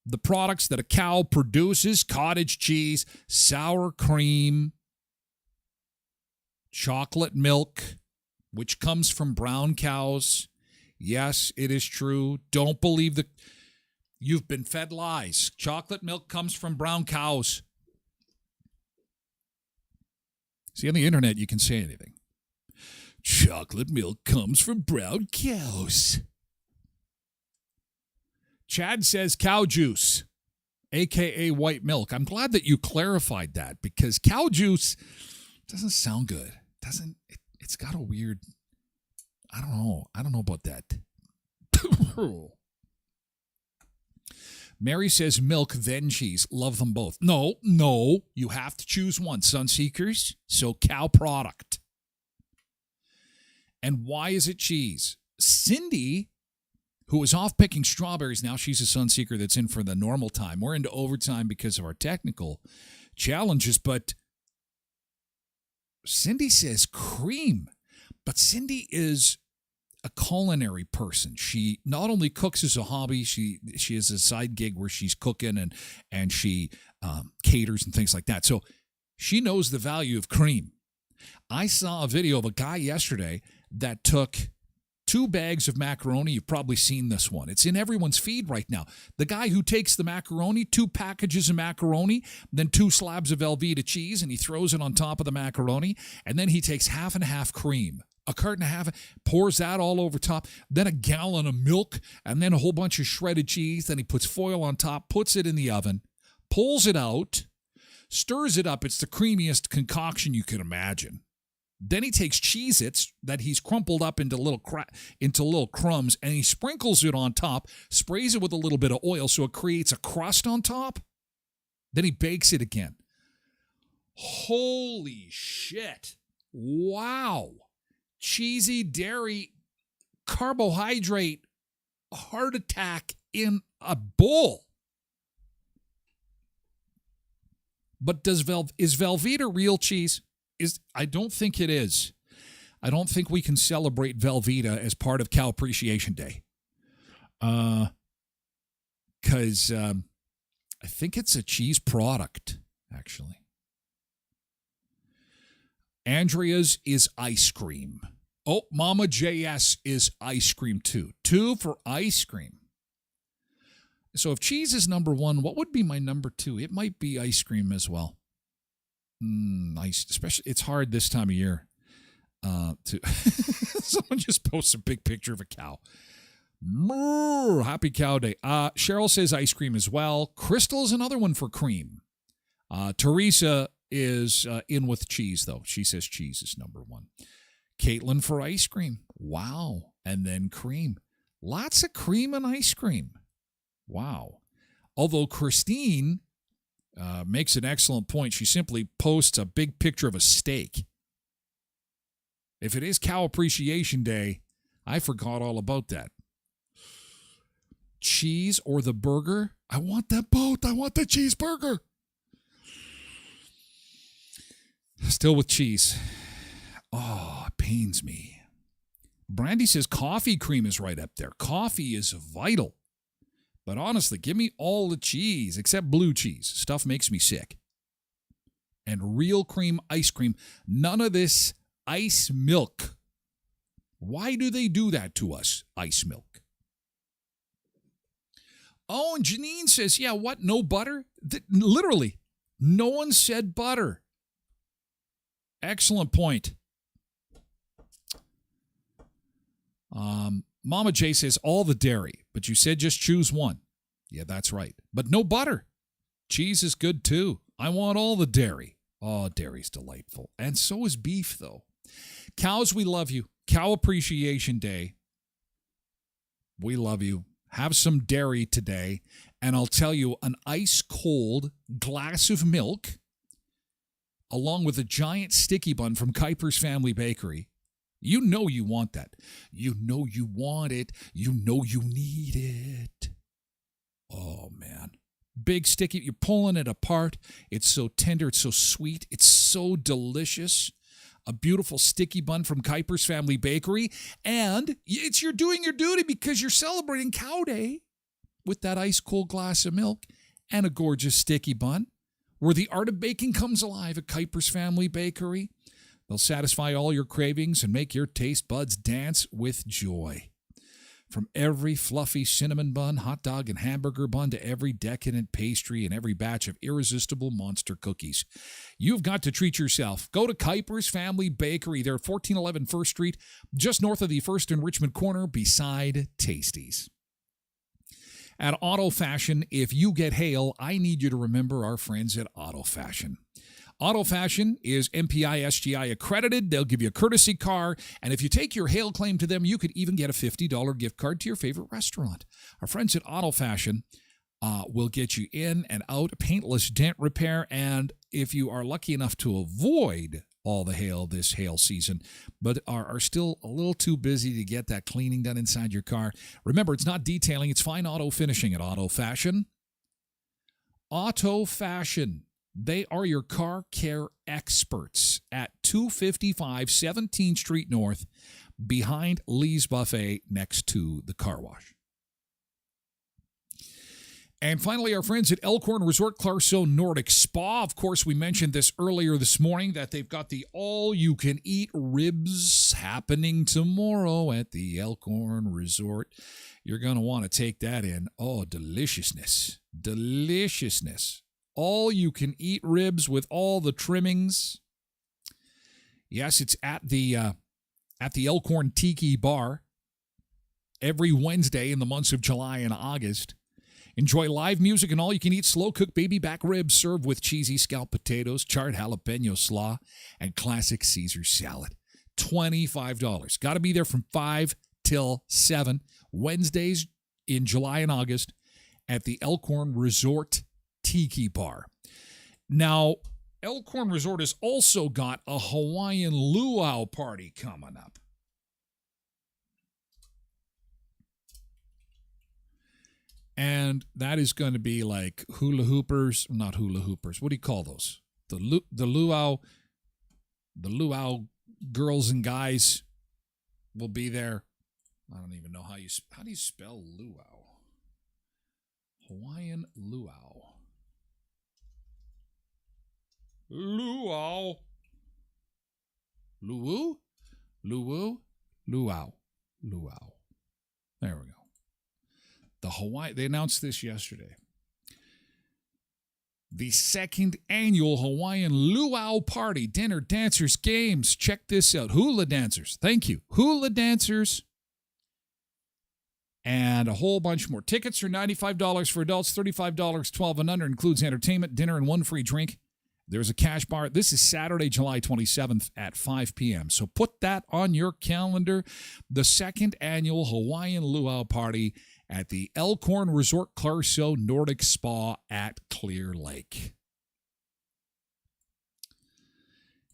the products that a cow produces, cottage cheese, sour cream, chocolate milk, which comes from brown cows. Yes, it is true. Don't believe the... You've been fed lies. Chocolate milk comes from brown cows. See, on the internet, you can say anything. Chocolate milk comes from brown cows. Chad says cow juice, a.k.a. white milk. I'm glad that you clarified that because cow juice doesn't sound good. It's got a weird... I don't know about that. Mary says milk, then cheese. Love them both. No. You have to choose one. Sunseekers, so cow product. And why is it cheese? Cindy, who is off picking strawberries now, she's a Sunseeker that's in for the normal time. We're into overtime because of our technical challenges, but Cindy says cream. But Cindy is a culinary person. She not only cooks as a hobby, she has a side gig where she's cooking and she caters and things like that. So she knows the value of cream. I saw a video of a guy yesterday that took 2 bags of macaroni. You've probably seen this one. It's in everyone's feed right now. The guy who takes the macaroni, 2 packages of macaroni, then 2 slabs of Velveeta cheese, and he throws it on top of the macaroni, and then he takes half and half cream. A carton and a half, pours that all over top, then a gallon of milk, and then a whole bunch of shredded cheese. Then he puts foil on top, puts it in the oven, pulls it out, stirs it up. It's the creamiest concoction you can imagine. Then he takes Cheez-Its that he's crumpled up into little crumbs, and he sprinkles it on top, sprays it with a little bit of oil so it creates a crust on top. Then he bakes it again. Holy shit. Wow. Cheesy dairy carbohydrate heart attack in a bowl. But is Velveeta real cheese? I don't think it is. I don't think we can celebrate Velveeta as part of Cow Appreciation Day. Because I think it's a cheese product, actually. Andrea's is ice cream. Oh, Mama JS is ice cream too. 2 for ice cream. So if cheese is number 1, what would be my number 2? It might be ice cream as well. Nice. Especially, it's hard this time of year to... Someone just posts a big picture of a cow. Happy Cow Day. Cheryl says ice cream as well. Crystal is another one for cream. Teresa is in with cheese, though. She says cheese is number 1. Caitlin for ice cream. Wow. And then cream. Lots of cream and ice cream. Wow. Although Christine makes an excellent point. She simply posts a big picture of a steak. If it is Cow Appreciation Day, I forgot all about that. Cheese or the burger? I want that both. I want the cheeseburger. Still with cheese. Oh, it pains me. Brandy says coffee cream is right up there. Coffee is vital. But honestly, give me all the cheese except blue cheese. Stuff makes me sick. and real cream ice cream. None of this ice milk. Why do they do that to us, ice milk? Oh, and Janine says, yeah, what, no butter? Literally, no one said butter. Excellent point. Mama J says, all the dairy, but you said just choose one. Yeah, that's right. But no butter. Cheese is good, too. I want all the dairy. Oh, dairy's delightful. And so is beef, though. Cows, we love you. Cow Appreciation Day. We love you. Have some dairy today. And I'll tell you, an ice-cold glass of milk, along with a giant sticky bun from Kuiper's Family Bakery. You know you want that. You know you want it. You know you need it. Oh, man. Big sticky. You're pulling it apart. It's so tender. It's so sweet. It's so delicious. A beautiful sticky bun from Kuiper's Family Bakery. And you're doing your duty because you're celebrating Cow Day with that ice-cold glass of milk and a gorgeous sticky bun where the art of baking comes alive at Kuiper's Family Bakery. They'll satisfy all your cravings and make your taste buds dance with joy. From every fluffy cinnamon bun, hot dog, and hamburger bun to every decadent pastry and every batch of irresistible monster cookies. You've got to treat yourself. Go to Kuiper's Family Bakery. They're 1411 1st Street, just north of the 1st and Richmond corner, beside Tasties. At Auto Fashion, if you get hail, I need you to remember our friends at Auto Fashion. Auto Fashion is MPI SGI accredited. They'll give you a courtesy car. And if you take your hail claim to them, you could even get a $50 gift card to your favorite restaurant. Our friends at Auto Fashion will get you in and out, paintless dent repair. And if you are lucky enough to avoid all the hail this hail season, but are still a little too busy to get that cleaning done inside your car, remember, it's not detailing. It's fine auto finishing at Auto Fashion. Auto Fashion. They are your car care experts at 255 17th Street North, behind Lee's Buffet, next to the car wash. And finally, our friends at Elkhorn Resort Clarkson Nordic Spa. Of course, we mentioned this earlier this morning that they've got the all-you-can-eat ribs happening tomorrow at the Elkhorn Resort. You're going to want to take that in. Oh, deliciousness. Deliciousness. All-you-can-eat ribs with all the trimmings. Yes, it's at the Elkhorn Tiki Bar every Wednesday in the months of July and August. Enjoy live music and all-you-can-eat slow-cooked baby back ribs served with cheesy scalloped potatoes, charred jalapeno slaw, and classic Caesar salad. $25. Got to be there from 5 till 7, Wednesdays in July and August at the Elkhorn Resort Tiki Bar. Now, Elkhorn Resort has also got a Hawaiian luau party coming up. And that is going to be like hula hoopers, not hula hoopers. What do you call those? The luau girls and guys will be there. I don't even know how do you spell luau? Hawaiian luau. Luau. Luau? Luau? Luau. Luau. There we go. They announced this yesterday. The second annual Hawaiian Luau Party. Dinner, dancers, games. Check this out. Hula dancers. Thank you. Hula dancers. And a whole bunch more. Tickets are $95 for adults, $35 12 and under. Includes entertainment, dinner, and one free drink. There's a cash bar. This is Saturday, July 27th at 5 p.m. So put that on your calendar. The second annual Hawaiian Luau Party at the Elkhorn Resort Clarkson Nordic Spa at Clear Lake.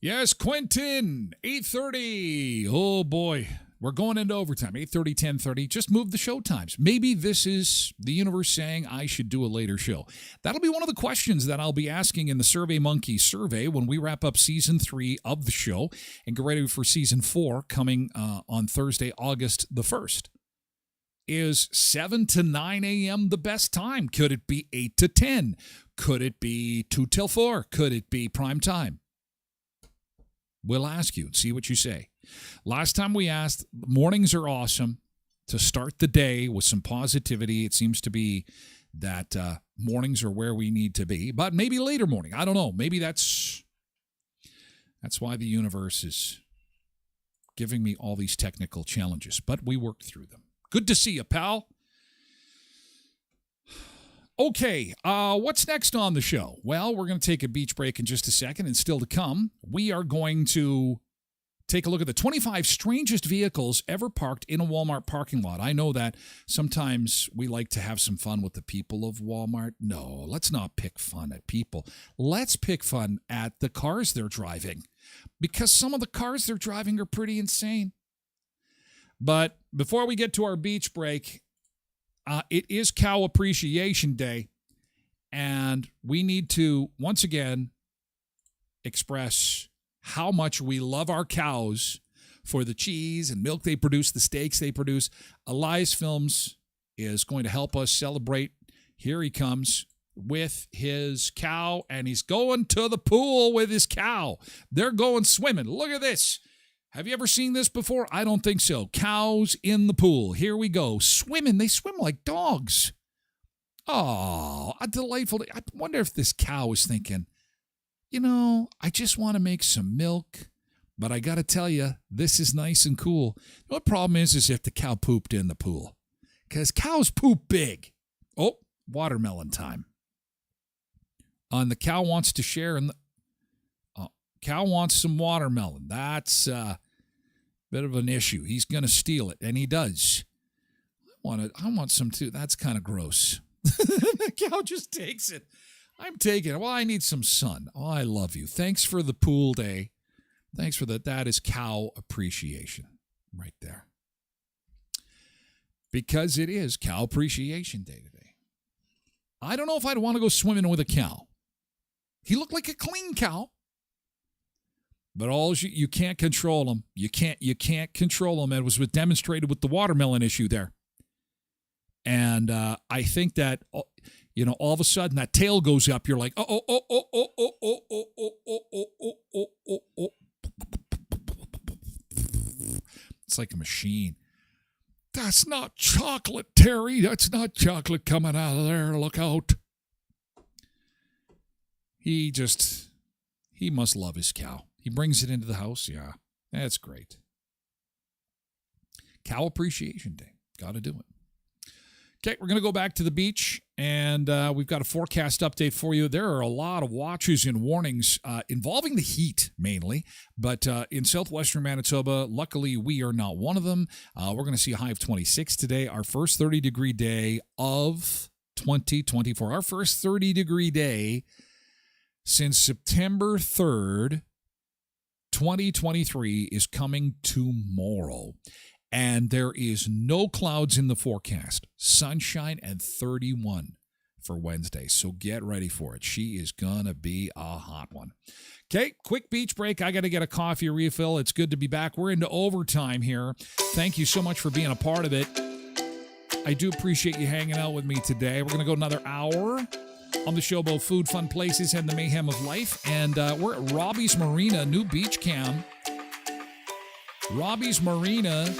Yes, Quentin, 8:30. Oh, boy. We're going into overtime, 8:30, 10:30. Just move the show times. Maybe this is the universe saying I should do a later show. That'll be one of the questions that I'll be asking in the Survey Monkey survey when we wrap up Season 3 of the show and get ready for Season 4 coming on Thursday, August the 1st. Is 7 to 9 a.m. the best time? Could it be 8 to 10? Could it be 2 till 4? Could it be prime time? We'll ask you and see what you say. Last time we asked, mornings are awesome to start the day with some positivity. It seems to be that mornings are where we need to be, but maybe later morning. I don't know. Maybe that's why the universe is giving me all these technical challenges, but we worked through them. Good to see you, pal. Okay, what's next on the show? Well, we're going to take a beach break in just a second, and still to come, we are going to take a look at the 25 strangest vehicles ever parked in a Walmart parking lot. I know that sometimes we like to have some fun with the people of Walmart. No, let's not pick fun at people. Let's pick fun at the cars they're driving, because some of the cars they're driving are pretty insane. But before we get to our beach break, it is Cow Appreciation Day, and we need to, once again, express how much we love our cows for the cheese and milk they produce, the steaks they produce. Elias Films is going to help us celebrate. Here he comes with his cow, and he's going to the pool with his cow. They're going swimming. Look at this. Have you ever seen this before? I don't think so. Cows in the pool. Here we go. Swimming. They swim like dogs. Oh, a delightful. I wonder if this cow is thinking, I just want to make some milk, but I got to tell you, this is nice and cool. The problem is if the cow pooped in the pool, because cows poop big. Oh, watermelon time. And the cow wants to share in the cow wants some watermelon. That's a bit of an issue. He's going to steal it, and he does. I want some too. That's kind of gross. The cow just takes it. I'm taking it. Well, I need some sun. Oh, I love you. Thanks for the pool day. Thanks for that. That is Cow Appreciation right there. Because it is Cow Appreciation Day today. I don't know if I'd want to go swimming with a cow. He looked like a clean cow. But you can't control him. You can't control him. It was demonstrated with the watermelon issue there. And I think that, all of a sudden that tail goes up. You're like, oh. It's like a machine. That's not chocolate, Terry. That's not chocolate coming out of there. Look out. He must love his cow. He brings it into the house. Yeah, that's great. Cow Appreciation Day. Got to do it. Okay, we're going to go back to the beach, and we've got a forecast update for you. There are a lot of watches and warnings involving the heat, mainly, but in southwestern Manitoba, luckily, we are not one of them. We're going to see a high of 26 today, our first 30-degree day of 2024. Our first 30-degree day since September 3rd, 2023 is coming tomorrow. And there is no clouds in the forecast. Sunshine and 31 for Wednesday. So get ready for it. She is going to be a hot one. Okay, quick beach break. I got to get a coffee refill. It's good to be back. We're into overtime here. Thank you so much for being a part of it. I do appreciate you hanging out with me today. We're going to go another hour on the show about food, fun places, and the mayhem of life. And we're at Robbie's Marina, new beach cam. Robbie's Marina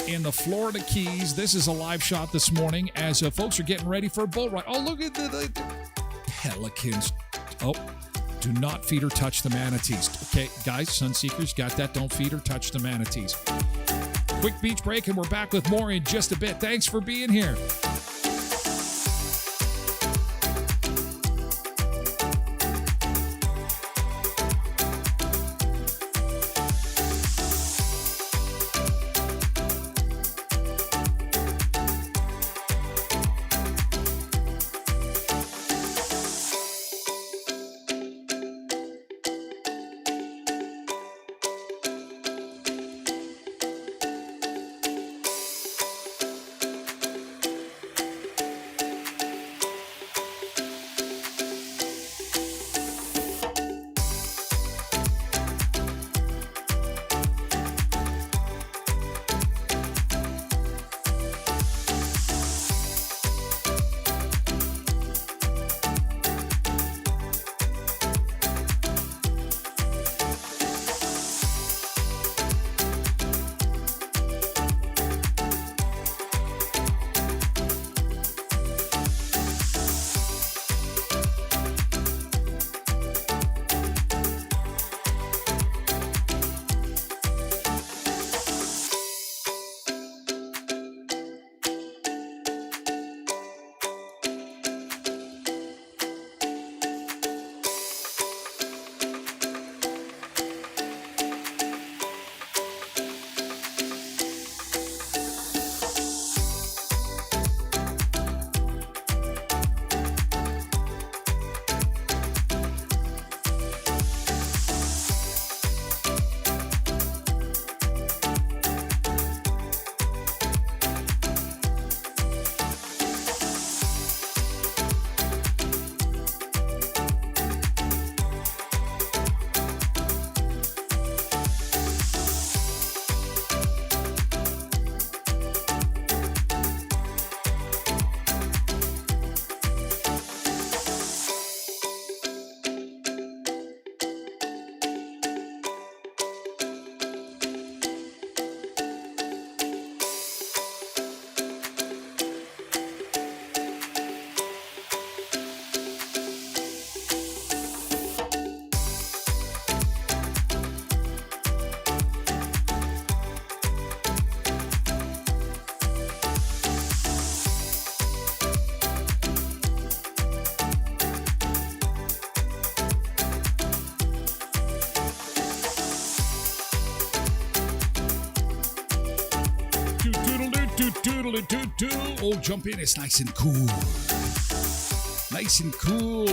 in the Florida Keys. This is a live shot this morning as folks are getting ready for a boat ride. Oh, look at the pelicans. Oh, do not feed or touch the manatees. Okay, guys, Sunseekers, got that? Don't feed or touch the manatees. Quick beach break, and we're back with more in just a bit. Thanks for being here. Doodle-doo-doo. Oh, jump in. It's nice and cool. Nice and cool.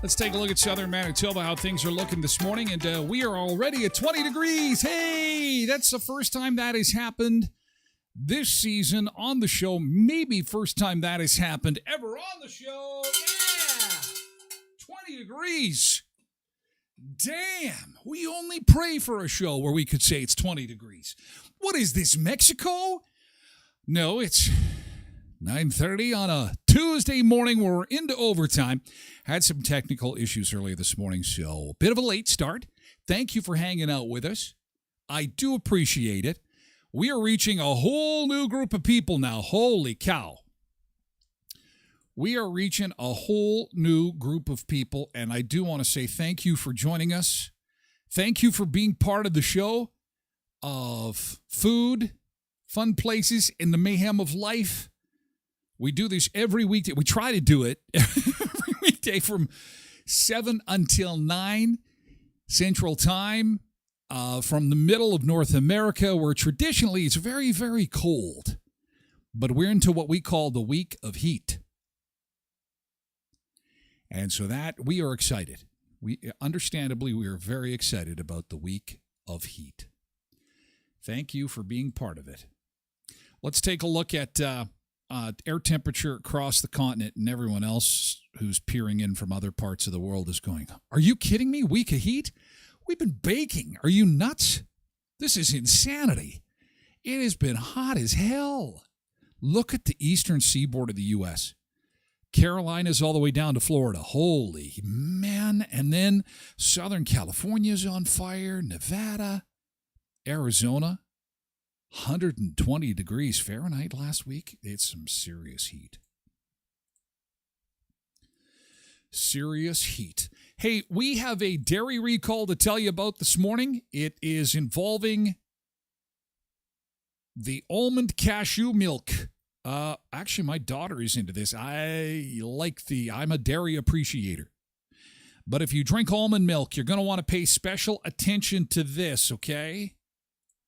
Let's take a look at southern Manitoba, how things are looking this morning. And we are already at 20 degrees. Hey, that's the first time that has happened this season on the show. Maybe first time that has happened ever on the show. Yeah. 20 degrees. Damn. We only pray for a show where we could say it's 20 degrees. What is this, Mexico? No, it's 9:30 on a Tuesday morning. We're into overtime. Had some technical issues earlier this morning, so a bit of a late start. Thank you for hanging out with us. I do appreciate it. We are reaching a whole new group of people now. Holy cow. We are reaching a whole new group of people, and I do want to say thank you for joining us. Thank you for being part of the show of food, fun places, and the mayhem of life. We do this every weekday. We try to do it every weekday from 7 until 9 Central Time from the middle of North America, where traditionally it's very, very cold. But we're into what we call the week of heat. And so that we are excited. We are very excited about the week of heat. Thank you for being part of it. Let's take a look at air temperature across the continent, and everyone else who's peering in from other parts of the world is going, are you kidding me? Week of heat? We've been baking. Are you nuts? This is insanity. It has been hot as hell. Look at the eastern seaboard of the U.S. Carolinas all the way down to Florida. Holy man. And then Southern California's on fire. Nevada, Arizona, 120 degrees Fahrenheit last week. It's some serious heat. Serious heat. Hey, we have a dairy recall to tell you about this morning. It is involving the almond cashew milk. Actually, my daughter is into this. I'm a dairy appreciator. But if you drink almond milk, you're going to want to pay special attention to this, okay?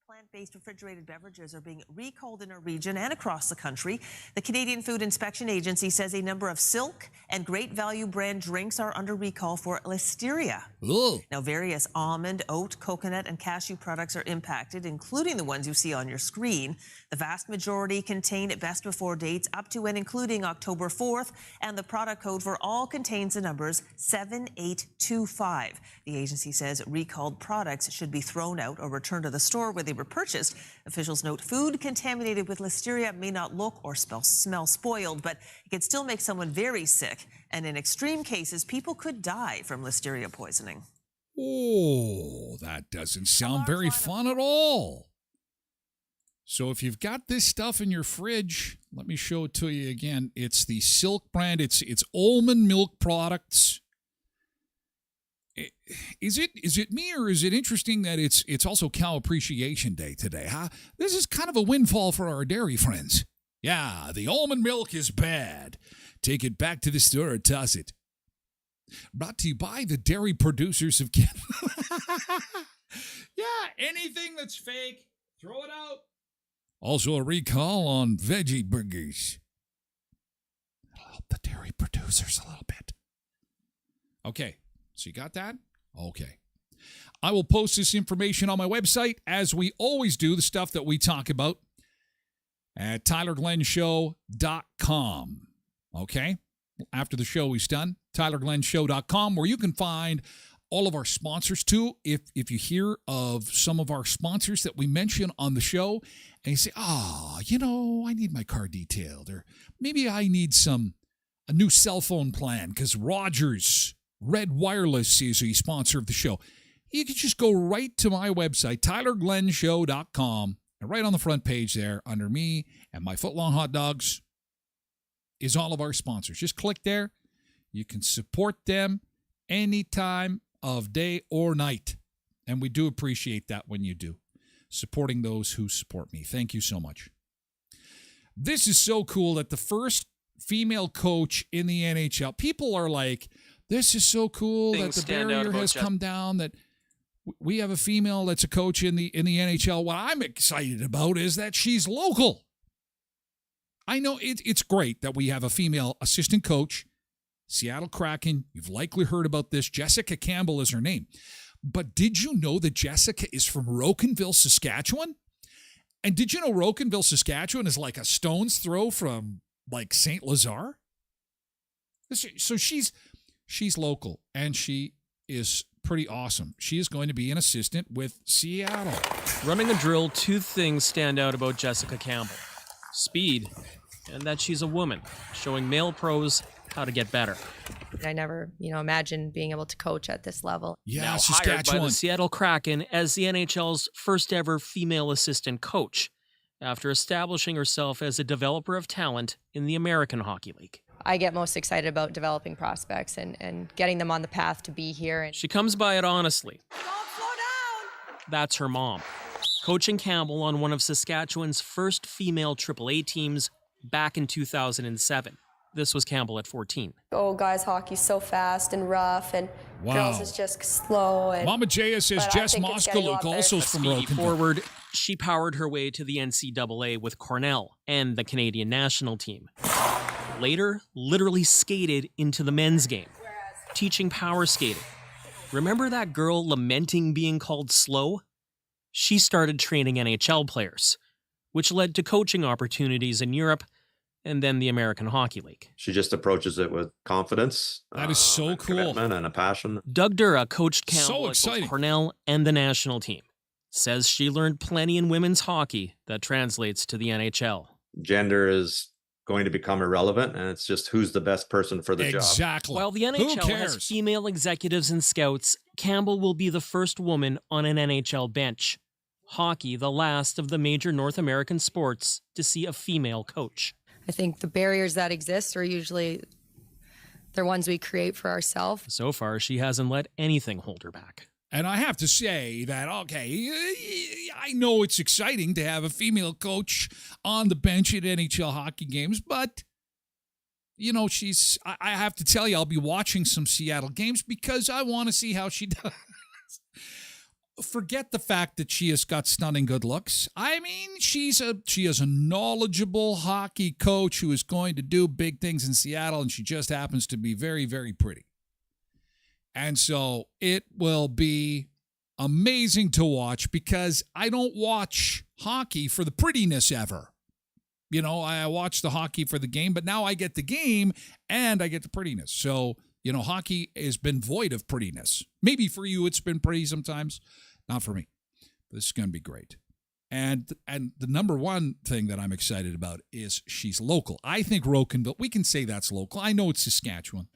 Plant-based refrigerated beverages are being recalled in our region and across the country. The Canadian Food Inspection Agency says a number of Silk and Great Value brand drinks are under recall for listeria. Ugh. Now, various almond, oat, coconut, and cashew products are impacted, including the ones you see on your screen. The vast majority contain best before dates up to and including October 4th, and the product code for all contains the numbers 7825. The agency says recalled products should be thrown out or returned to the store where they were purchased. Officials note food contaminated with listeria may not look or smell spoiled, but it can still make someone very sick. And in extreme cases, people could die from listeria poisoning. Oh, that doesn't sound very fun at all. So if you've got this stuff in your fridge, let me show it to you again. It's the Silk brand. It's almond milk products. Is it me, or is it interesting that it's also Cow Appreciation Day today, huh? This is kind of a windfall for our dairy friends. Yeah, the almond milk is bad. Take it back to the store and toss it. Brought to you by the dairy producers of Canada. Yeah, anything that's fake, throw it out. Also a recall on veggie burgers. It'll help the dairy producers a little bit. Okay, so you got that? Okay. I will post this information on my website, as we always do, the stuff that we talk about, at tylerglenshow.com. Okay? After the show is done, tylerglenshow.com, where you can find all of our sponsors too. If you hear of some of our sponsors that we mention on the show and you say, I need my car detailed, or maybe I need a new cell phone plan because Rogers Red Wireless is a sponsor of the show, you can just go right to my website, tylerglenshow.com, and right on the front page there, under me and my footlong hot dogs, is all of our sponsors. Just click there. You can support them any time of day or night. And we do appreciate that when you do. Supporting those who support me. Thank you so much. This is so cool that the first female coach in the NHL, people are like, this is so cool that the barrier has come down. That We have a female that's a coach in the NHL. What I'm excited about is that she's local. I know it's great that we have a female assistant coach, Seattle Kraken. You've likely heard about this. Jessica Campbell is her name. But did you know that Jessica is from Rocanville, Saskatchewan? And did you know Rocanville, Saskatchewan is like a stone's throw from like St. Lazare? So she's local, and she is pretty awesome. She is going to be an assistant with Seattle. Running a drill, two things stand out about Jessica Campbell. Speed, and that she's a woman, showing male pros how to get better. I never, imagined being able to coach at this level. Yeah, Now Saskatchewan. hired by the Seattle Kraken as the NHL's first ever female assistant coach, after establishing herself as a developer of talent in the American Hockey League. I get most excited about developing prospects and getting them on the path to be here. And She comes by it honestly. Don't slow down! That's her mom, coaching Campbell on one of Saskatchewan's first female AAA teams back in 2007. This was Campbell at 14. Oh, guys, hockey's so fast and rough, and Wow. girls is just slow. And, Mama Jaya says but I Jess think it's getting a lot Moskaluk, also better. from Speedy Rocanville. forward, she powered her way to the NCAA with Cornell and the Canadian national team. Later, literally skated into the men's game, teaching power skating. Remember that girl lamenting being called slow? She started training NHL players, which led to coaching opportunities in Europe and then the American Hockey League. She just approaches it with confidence. That is so and cool. Commitment and a passion. Doug Dura coached So Campbell at exciting. both Cornell and the national team. Says she learned plenty in women's hockey that translates to the NHL. Gender is going to become irrelevant, and it's just who's the best person for the job. Exactly. While the Who NHL has cares? female executives and scouts, Campbell will be the first woman on an NHL bench. Hockey, the last of the major North American sports to see a female coach. I think the barriers that exist are usually they're ones we create for ourselves. So far, she hasn't let anything hold her back. And I have to say that, okay, I know it's exciting to have a female coach on the bench at NHL hockey games, but, I have to tell you, I'll be watching some Seattle games because I want to see how she does. Forget the fact that she has got stunning good looks. I mean, she is a knowledgeable hockey coach who is going to do big things in Seattle, and she just happens to be very, very pretty. And so it will be amazing to watch because I don't watch hockey for the prettiness ever. I watch the hockey for the game, but now I get the game and I get the prettiness. So, hockey has been void of prettiness. Maybe for you it's been pretty sometimes. Not for me. This is going to be great. And the number one thing that I'm excited about is she's local. I think Rocanville, we can say that's local. I know it's Saskatchewan.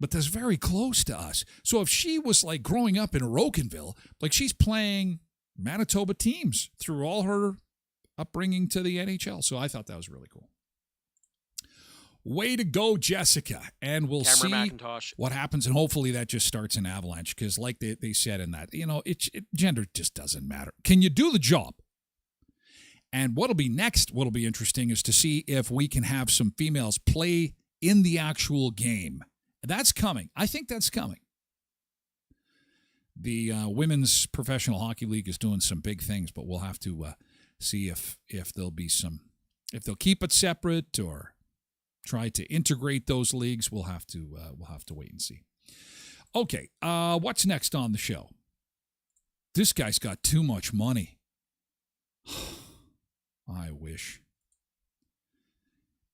But that's very close to us. So if she was like growing up in Rocanville, like she's playing Manitoba teams through all her upbringing to the NHL. So I thought that was really cool. Way to go, Jessica. And we'll Cameron see McIntosh. what happens. And hopefully that just starts an avalanche because like they said in that, gender just doesn't matter. Can you do the job? And what'll be interesting is to see if we can have some females play in the actual game. That's coming. I think that's coming. The Women's Professional Hockey League is doing some big things, but we'll have to see if there'll be if they'll keep it separate or try to integrate those leagues. We'll have to wait and see. Okay, what's next on the show? This guy's got too much money. I wish.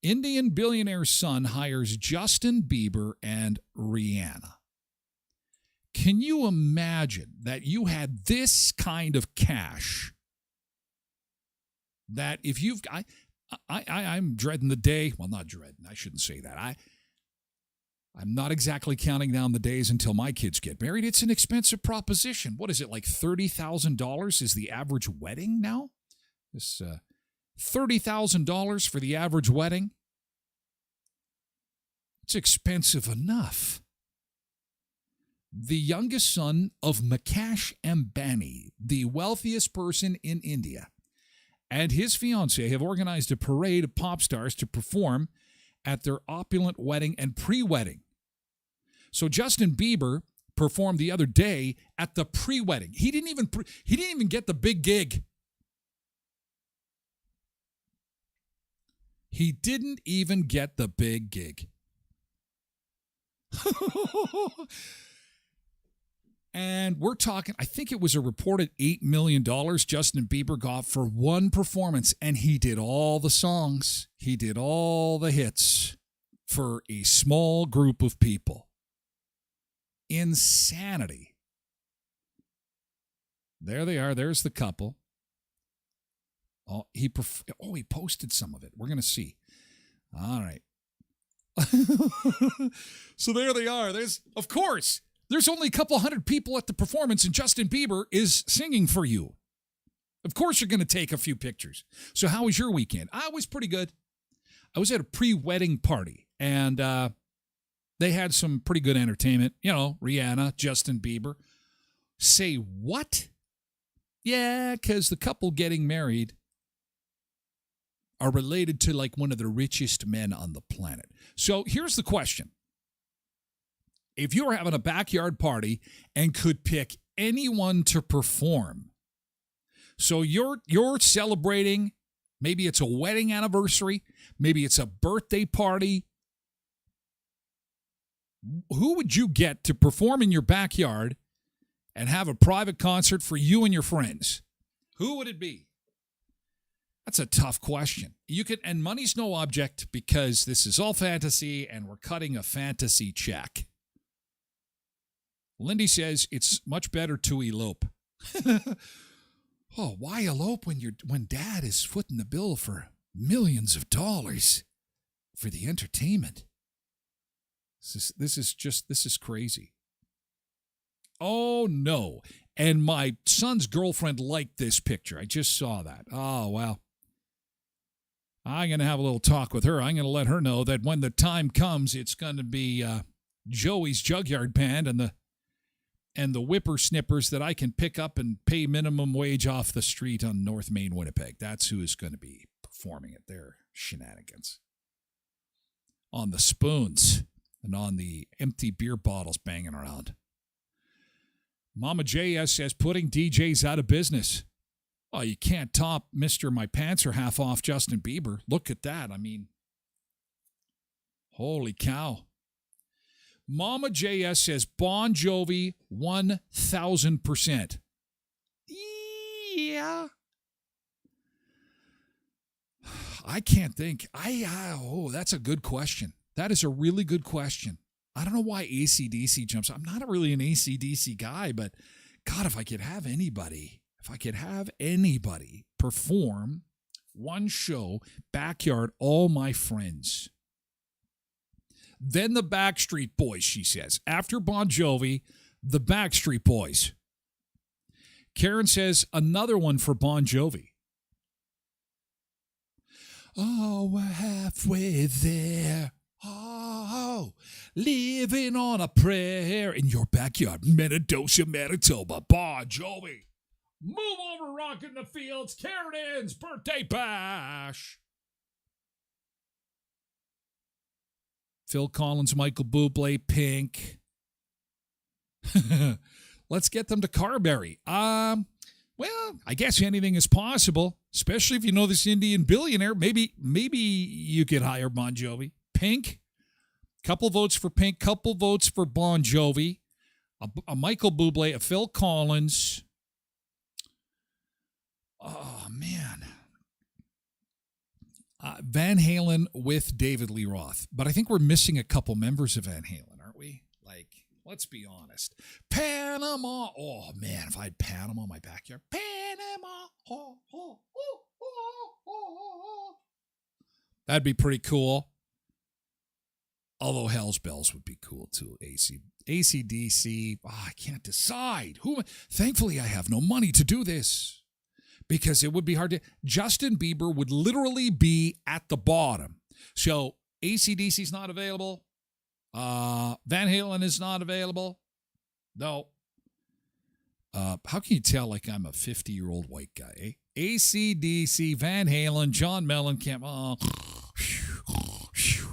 Indian billionaire's son hires Justin Bieber and Rihanna. Can you imagine that you had this kind of cash? That if you've, I'm dreading the day. Well, not dreading. I shouldn't say that. I'm not exactly counting down the days until my kids get married. It's an expensive proposition. What is it, like $30,000 is the average wedding now? This $30,000 for the average wedding? It's expensive enough. The youngest son of Mukesh Ambani, the wealthiest person in India, and his fiancée have organized a parade of pop stars to perform at their opulent wedding and pre-wedding. So Justin Bieber performed the other day at the pre-wedding. He didn't even get the big gig. He didn't even get the big gig. And we're talking, I think it was a reported $8 million Justin Bieber got for one performance, and he did all the songs. He did all the hits for a small group of people. Insanity. There they are. There's the couple. Oh, he posted some of it. We're going to see. All right. So there they are. Of course, there's only a couple hundred people at the performance, and Justin Bieber is singing for you. Of course, you're going to take a few pictures. So how was your weekend? I was pretty good. I was at a pre-wedding party, and they had some pretty good entertainment. You know, Rihanna, Justin Bieber. Say what? Yeah, because the couple getting married are related to like one of the richest men on the planet. So here's the question. If you were having a backyard party and could pick anyone to perform, so you're celebrating, maybe it's a wedding anniversary, maybe it's a birthday party, who would you get to perform in your backyard and have a private concert for you and your friends? Who would it be? That's a tough question. And money's no object because this is all fantasy and we're cutting a fantasy check. Lindy says it's much better to elope. Oh, why elope when dad is footing the bill for millions of dollars for the entertainment? This is crazy. Oh no. And my son's girlfriend liked this picture. I just saw that. Oh, well. I'm going to have a little talk with her. I'm going to let her know that when the time comes, it's going to be Joey's Jugyard Band and the whippersnippers that I can pick up and pay minimum wage off the street on North Main, Winnipeg. That's who is going to be performing at their shenanigans. On the spoons and on the empty beer bottles banging around. Mama JS says putting DJs out of business. Well, you can't top Mr. My Pants Are Half Off Justin Bieber. Look at that. I mean, holy cow. Mama JS says Bon Jovi 1,000%. Yeah. I can't think. That's a good question. That is a really good question. I don't know why AC/DC jumps. I'm not really an AC/DC guy, but God, if I could have anybody perform one show, backyard, all my friends. Then the Backstreet Boys, she says. After Bon Jovi, the Backstreet Boys. Karen says another one for Bon Jovi. Oh, we're halfway there. Oh, living on a prayer in your backyard, Manitoba, Bon Jovi. Move over, rockin' the fields, Karen's birthday bash. Phil Collins, Michael Bublé, Pink. Let's get them to Carberry. Well, I guess anything is possible, especially if you know this Indian billionaire. Maybe you could hire Bon Jovi. Pink, couple votes for Pink, couple votes for Bon Jovi, a Michael Bublé, a Phil Collins. Oh, man. Van Halen with David Lee Roth. But I think we're missing a couple members of Van Halen, aren't we? Like, let's be honest. Panama. Oh, man, if I had Panama in my backyard. Panama. Oh, oh, oh, oh, oh. That'd be pretty cool. Although Hell's Bells would be cool, too. AC/DC. Oh, I can't decide. Thankfully, I have no money to do this. Because it would be hard to... Justin Bieber would literally be at the bottom. So, AC/DC's not available. Van Halen is not available. No. How can you tell like I'm a 50-year-old white guy, eh? AC/DC, Van Halen, John Mellencamp. Oh. Jeez.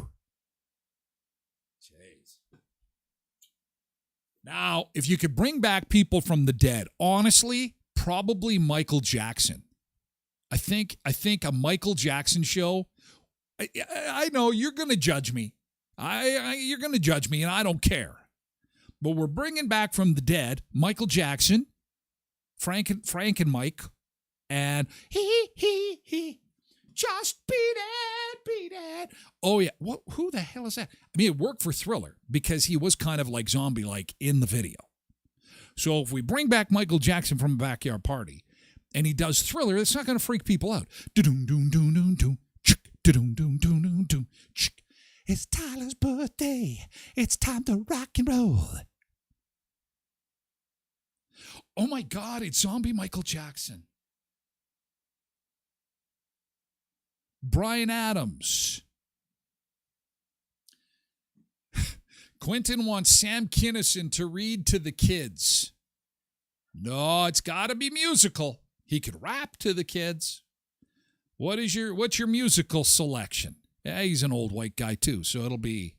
Now, if you could bring back people from the dead, honestly, probably Michael Jackson. I think a Michael Jackson show. I know you're going to judge me. You're going to judge me, and I don't care. But we're bringing back from the dead Michael Jackson, Frank and Mike, and he. Just beat it. Oh, yeah. Who the hell is that? I mean, it worked for Thriller because he was kind of like zombie-like in the video. So if we bring back Michael Jackson from a backyard party and he does Thriller, it's not going to freak people out. It's Tyler's birthday. It's time to rock and roll. Oh, my God. It's zombie Michael Jackson. Bryan Adams. Quentin wants Sam Kinison to read to the kids. No, it's got to be musical. He could rap to the kids. What's your musical selection? Yeah, he's an old white guy too, so it'll be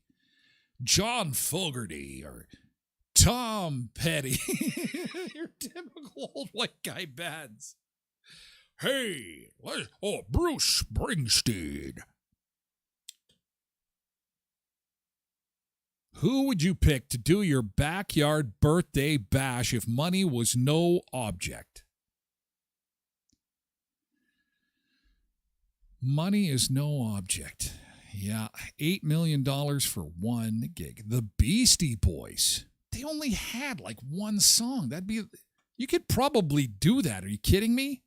John Fogerty or Tom Petty. Your typical old white guy bands. Hey, Bruce Springsteen. Who would you pick to do your backyard birthday bash if money was no object? Money is no object. Yeah, $8 million for one gig. The Beastie Boys. They only had like one song. You could probably do that. Are you kidding me?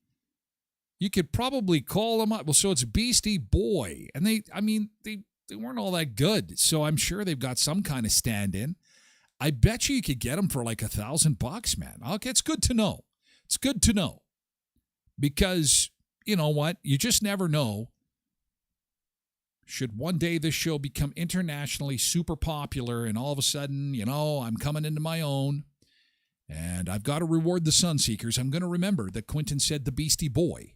You could probably call them up. Well, so it's Beastie Boy. And they weren't all that good. So I'm sure they've got some kind of stand-in. I bet you could get them for like $1,000, man. Okay, it's good to know. It's good to know. Because, you know what? You just never know. Should one day this show become internationally super popular and all of a sudden, I'm coming into my own and I've got to reward the Sunseekers, I'm going to remember that Quentin said the Beastie Boy.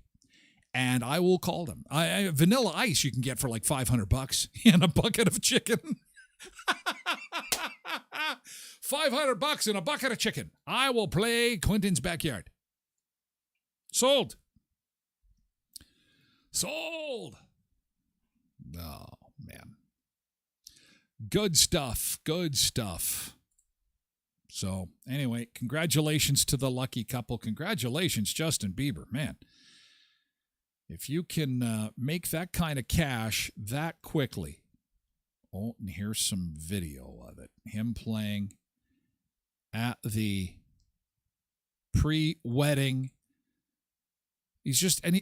And I will call them. Vanilla Ice you can get for like $500 and a bucket of chicken. $500 and a bucket of chicken. I will play Quentin's backyard. Sold. Oh, man. Good stuff. So, anyway, congratulations to the lucky couple. Congratulations, Justin Bieber. Man. If you can make that kind of cash that quickly. Oh, and here's some video of it. Him playing at the pre-wedding. He's just, and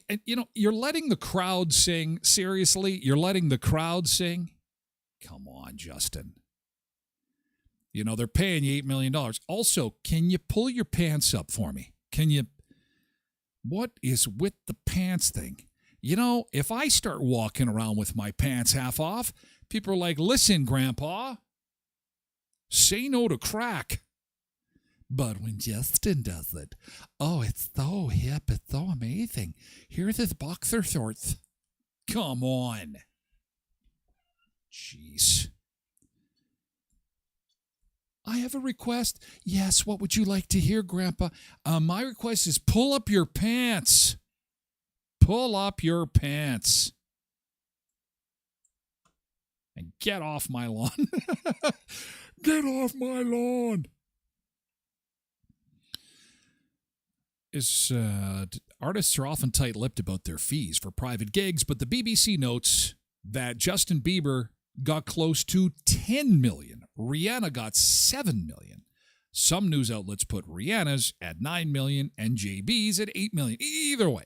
you're letting the crowd sing. Seriously, you're letting the crowd sing? Come on, Justin. They're paying you $8 million. Also, can you pull your pants up for me? What is with the pants thing? If I start walking around with my pants half off, people are like, listen, Grandpa, say no to crack. But when Justin does it, oh, it's so hip, it's so amazing. Here's his boxer shorts. Come on. Jeez. I have a request. Yes, what would you like to hear, Grandpa? My request is pull up your pants. Pull up your pants. And get off my lawn. Get off my lawn. Artists are often tight-lipped about their fees for private gigs, but the BBC notes that Justin Bieber got close to $10 million. Rihanna got $7 million. Some news outlets put Rihanna's at $9 million and JB's at $8 million. Either way,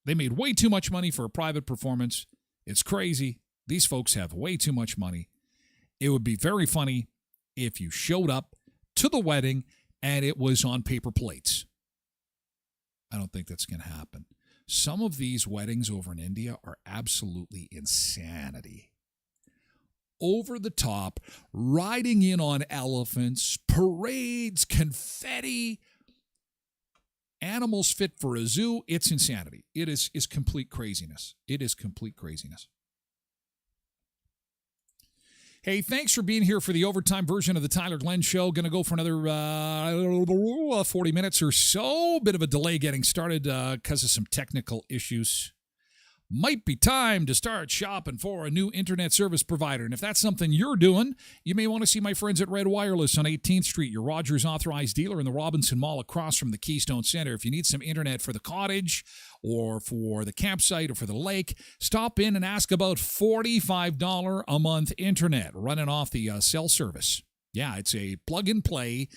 they made way too much money for a private performance. It's crazy. These folks have way too much money. It would be very funny if you showed up to the wedding and it was on paper plates. I don't think that's going to happen. Some of these weddings over in India are absolutely insanity. Over the top, riding in on elephants, parades, confetti, animals fit for a zoo. It's insanity. It is complete craziness. It is complete craziness. Hey, thanks for being here for the overtime version of the Tyler Glen Show. Going to go for another 40 minutes or so. Bit of a delay getting started because of some technical issues. Might be time to start shopping for a new internet service provider. And if that's something you're doing, you may want to see my friends at Red Wireless on 18th Street, your Rogers authorized dealer in the Robinson Mall across from the Keystone Center. If you need some internet for the cottage or for the campsite or for the lake, stop in and ask about $45 a month internet running off the cell service. Yeah, it's a plug-and-play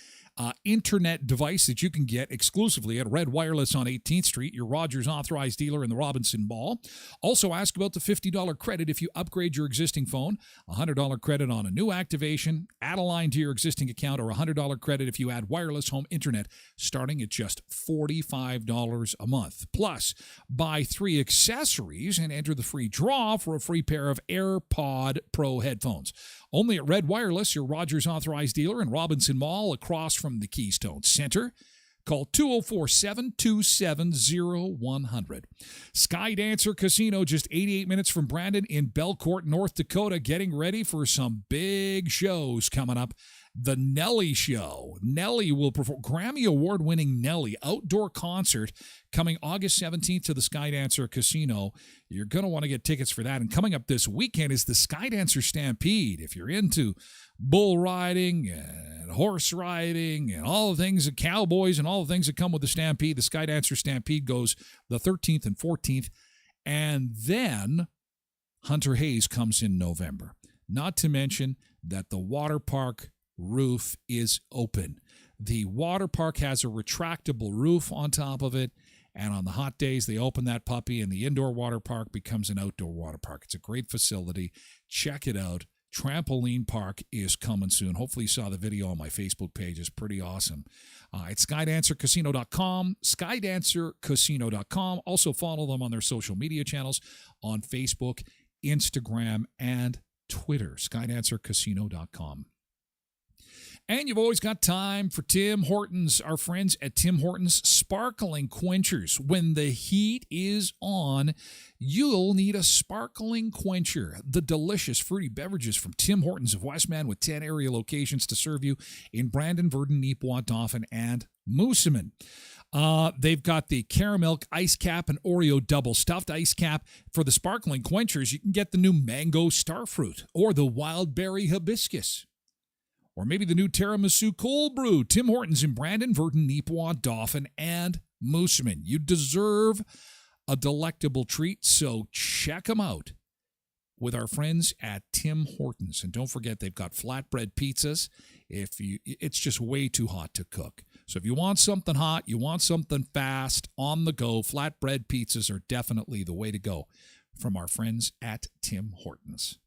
internet device that you can get exclusively at Red Wireless on 18th Street, your Rogers authorized dealer in the Robinson Mall. Also ask about the $50 credit if you upgrade your existing phone, $100 credit on a new activation, add a line to your existing account, or $100 credit if you add wireless home internet, starting at just $45 a month. Plus, buy 3 accessories and enter the free draw for a free pair of AirPod Pro headphones. Only at Red Wireless, your Rogers authorized dealer in Robinson Mall across from the Keystone Center. Call 204-727-0100. Skydancer Casino, just 88 minutes from Brandon in Belcourt, North Dakota, getting ready for some big shows coming up. The Nelly Show. Nelly will perform, Grammy Award-winning Nelly outdoor concert coming August 17th to the Skydancer Casino. You're going to want to get tickets for that. And coming up this weekend is the Skydancer Stampede. If you're into bull riding and horse riding and all the things, of cowboys and all the things that come with the Stampede, the Skydancer Stampede goes the 13th and 14th. And then Hunter Hayes comes in November. Not to mention that the water park roof is open. The water park has a retractable roof on top of it, and on the hot days they open that puppy and the indoor water park becomes an outdoor water park. It's a great facility. Check it out. Trampoline Park is coming soon. Hopefully you saw the video on my Facebook page. It's pretty awesome. It's skydancercasino.com, skydancercasino.com. Also follow them on their social media channels on Facebook, Instagram, and Twitter, skydancercasino.com. And you've always got time for Tim Hortons, our friends at Tim Hortons Sparkling Quenchers. When the heat is on, you'll need a sparkling quencher. The delicious fruity beverages from Tim Hortons of Westman with 10 area locations to serve you in Brandon, Verdon, Neepawa, Dauphin, and Moosomin. They've got the caramel ice cap and Oreo double stuffed ice cap. For the sparkling quenchers, you can get the new mango starfruit or the wild berry hibiscus. Or maybe the new tiramisu cold brew. Tim Hortons in Brandon, Verdon, Neepawa, Dauphin, and Moosomin. You deserve a delectable treat, so check them out with our friends at Tim Hortons. And don't forget, they've got flatbread pizzas. It's just way too hot to cook. So if you want something hot, you want something fast, on the go, flatbread pizzas are definitely the way to go from our friends at Tim Hortons.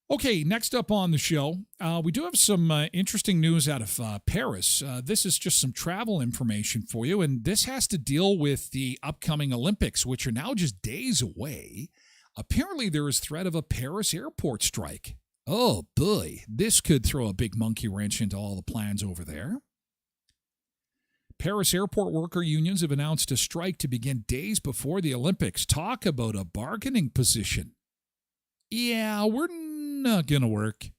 Okay, next up on the show, we do have some interesting news out of Paris. This is just some travel information for you, and this has to deal with the upcoming Olympics, which are now just days away. Apparently, there is threat of a Paris airport strike. Oh, boy, this could throw a big monkey wrench into all the plans over there. Paris airport worker unions have announced a strike to begin days before the Olympics. Talk about a bargaining position. Yeah, we're not going to work.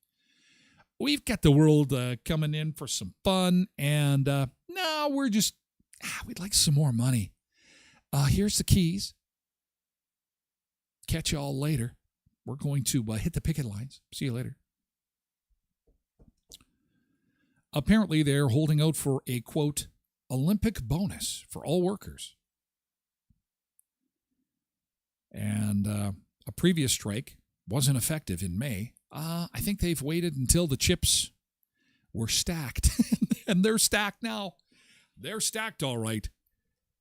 We've got the world coming in for some fun, and no, we're just, we'd like some more money. Here's the keys. Catch you all later. We're going to hit the picket lines. See you later. Apparently, they're holding out for a, quote, Olympic bonus for all workers. And a previous strike wasn't effective in May. I think they've waited until the chips were stacked. And they're stacked now. They're stacked all right.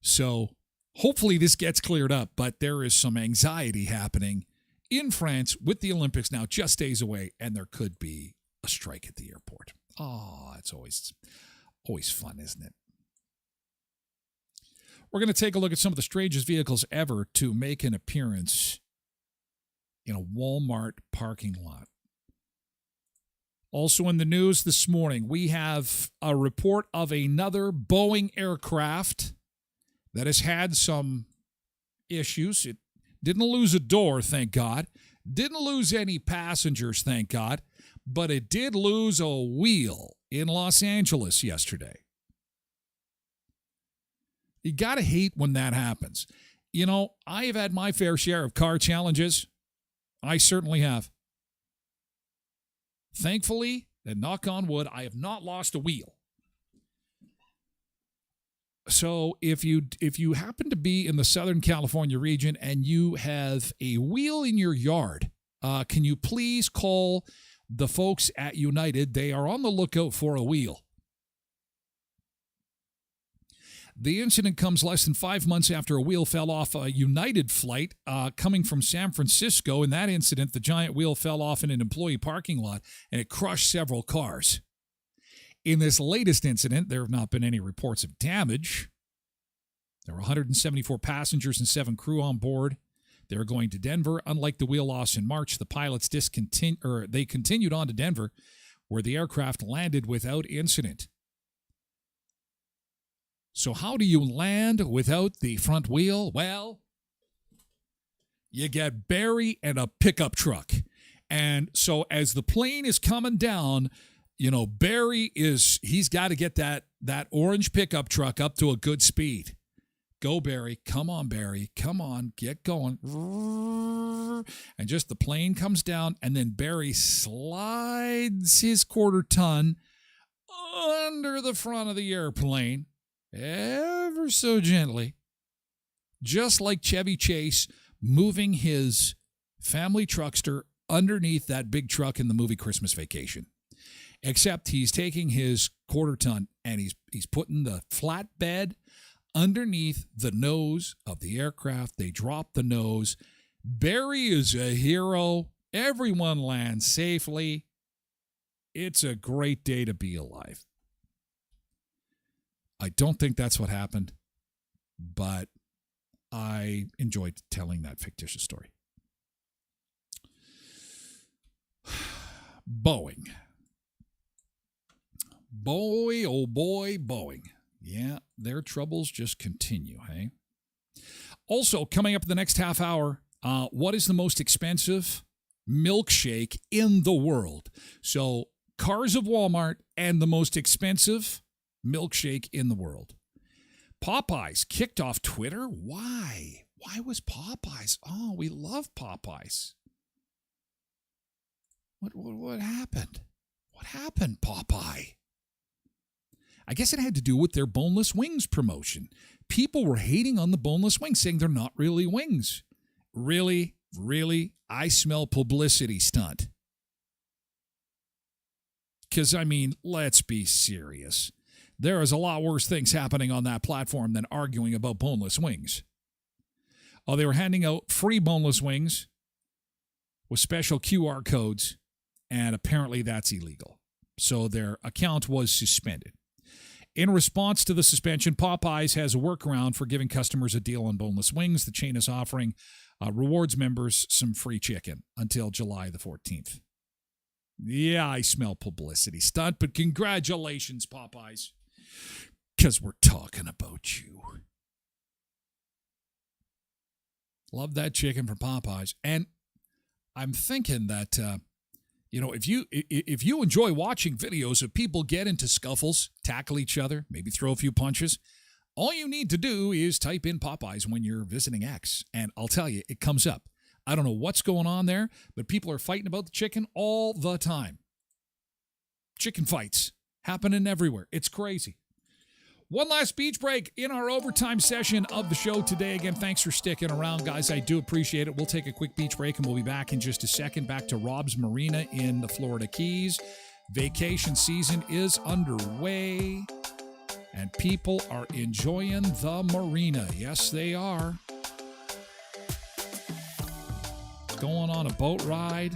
So hopefully this gets cleared up. But there is some anxiety happening in France with the Olympics now just days away. And there could be a strike at the airport. Oh, it's always fun, isn't it? We're going to take a look at some of the strangest vehicles ever to make an appearance in a Walmart parking lot. Also in the news this morning, we have a report of another Boeing aircraft that has had some issues. It didn't lose a door, thank God. Didn't lose any passengers, thank God, but it did lose a wheel in Los Angeles yesterday. You got to hate when that happens. You know, I have had my fair share of car challenges. I certainly have. Thankfully, and knock on wood, I have not lost a wheel. So if you happen to be in the Southern California region and you have a wheel in your yard, can you please call the folks at United? They are on the lookout for a wheel. The incident comes less than 5 months after a wheel fell off a United flight coming from San Francisco. In that incident, the giant wheel fell off in an employee parking lot and it crushed several cars. In this latest incident, there have not been any reports of damage. There were 174 passengers and 7 crew on board. They were going to Denver. Unlike the wheel loss in March, the pilots continued on to Denver, where the aircraft landed without incident. So how do you land without the front wheel? Well, you get Barry and a pickup truck. And so as the plane is coming down, you know, he's got to get that orange pickup truck up to a good speed. Go, Barry. Come on, Barry. Come on. Get going. And just the plane comes down, and then Barry slides his quarter ton under the front of the airplane ever so gently, just like Chevy Chase moving his family truckster underneath that big truck in the movie Christmas Vacation. Except he's taking his quarter ton and he's putting the flatbed underneath the nose of the aircraft. They drop the nose. Barry is a hero. Everyone lands safely. It's a great day to be alive. I don't think that's what happened, but I enjoyed telling that fictitious story. Boeing. Boy, oh boy, Boeing. Yeah, their troubles just continue, hey? Also, coming up in the next half hour, what is the most expensive milkshake in the world? So, cars of Walmart and the most expensive milkshake in the world. Popeyes kicked off Twitter. Why? Why was Popeyes? Oh, we love Popeyes. What happened? What happened, Popeye? I guess it had to do with their boneless wings promotion. People were hating on the boneless wings, saying they're not really wings. Really? I smell publicity stunt. Because, I mean, let's be serious. There is a lot worse things happening on that platform than arguing about boneless wings. Oh, they were handing out free boneless wings with special QR codes, and apparently that's illegal. So their account was suspended. In response to the suspension, Popeyes has a workaround for giving customers a deal on boneless wings. The chain is offering rewards members some free chicken until July the 14th. Yeah, I smell publicity stunt, but congratulations, Popeyes, because we're talking about you. Love that chicken from Popeyes. And I'm thinking that, if you enjoy watching videos of people get into scuffles, tackle each other, maybe throw a few punches, all you need to do is type in Popeyes when you're visiting X, and I'll tell you, it comes up. I don't know what's going on there, but people are fighting about the chicken all the time. Chicken fights happening everywhere. It's crazy. One last beach break in our overtime session of the show today. Again, thanks for sticking around, guys. I do appreciate it. We'll take a quick beach break, and we'll be back in just a second. Back to Rob's Marina in the Florida Keys. Vacation season is underway, and people are enjoying the marina. Yes, they are. Going on a boat ride,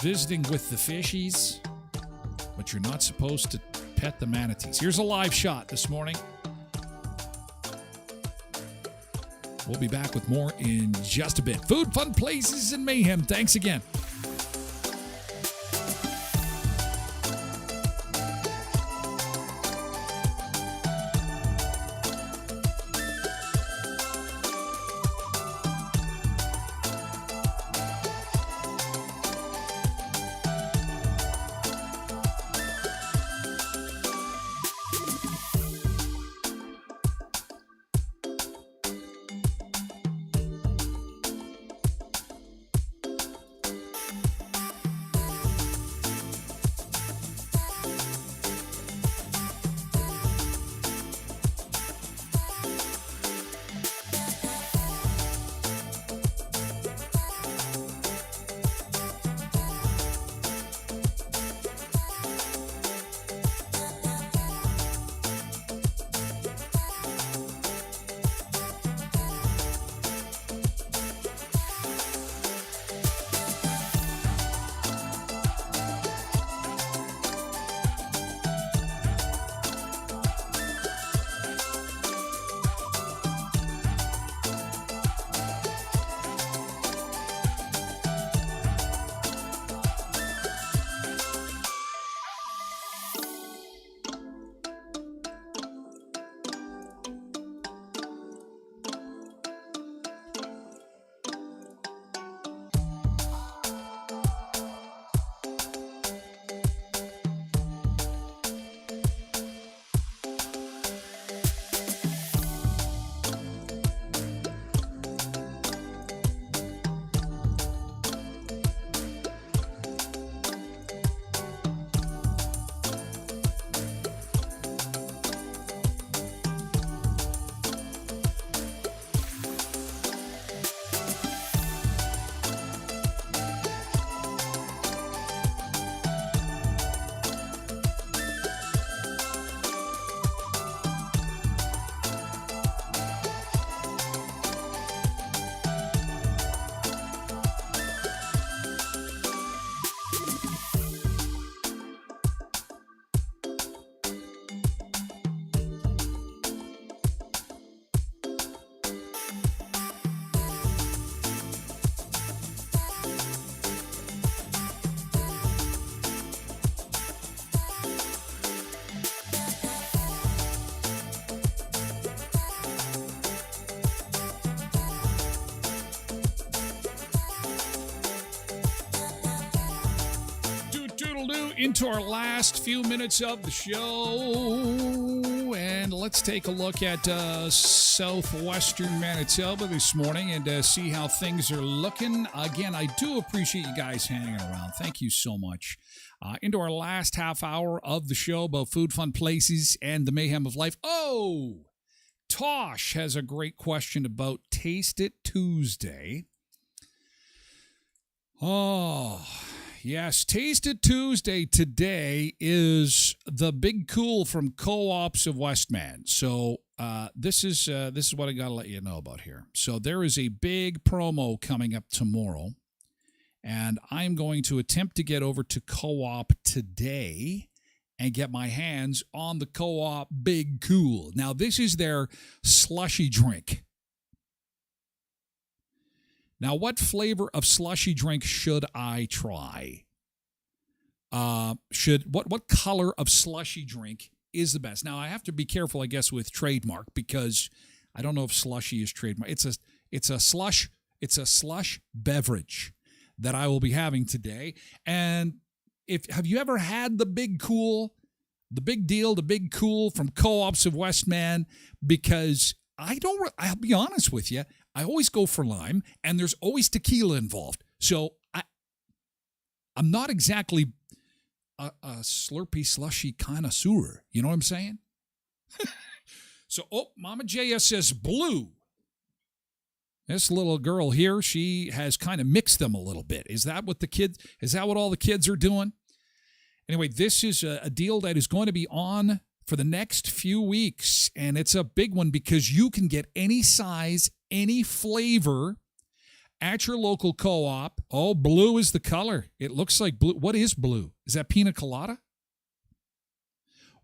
visiting with the fishies, but you're not supposed to pet the manatees. Here's a live shot this morning. We'll be back with more in just a bit. Food, fun, places, and mayhem. Thanks again. into our last few minutes of the show, and let's take a look at southwestern Manitoba this morning and see how things are looking. Again, I do appreciate you guys hanging around. Thank you so much. Into our last half hour of the show about food, fun places, and the mayhem of life. Oh, Tosh has a great question about Taste It Tuesday. Oh, yes, Taste It Tuesday today is the big cool from Co-ops of Westman. So this is what I got to let you know about here. So there is a big promo coming up tomorrow, and I'm going to attempt to get over to Co-op today and get my hands on the Co-op Big Cool. Now, this is their slushy drink. Now, what flavor of slushy drink should I try? What color of slushy drink is the best? Now, I have to be careful, I guess, with trademark because I don't know if slushy is trademark. It's a slush beverage that I will be having today. And have you ever had the Big Cool, the Big Deal, the Big Cool from Co-ops of Westman? Because I'll be honest with you, I always go for lime, and there's always tequila involved. So I'm not exactly a slurpy, slushy connoisseur. You know what I'm saying? So, Mama Jaya says blue. This little girl here, she has kind of mixed them a little bit. Is that what all the kids are doing? Anyway, this is a deal that is going to be on for the next few weeks, and it's a big one because you can get any size, any flavor at your local Co-op. Oh, blue is the color. It looks like blue. What is blue? Is that pina colada?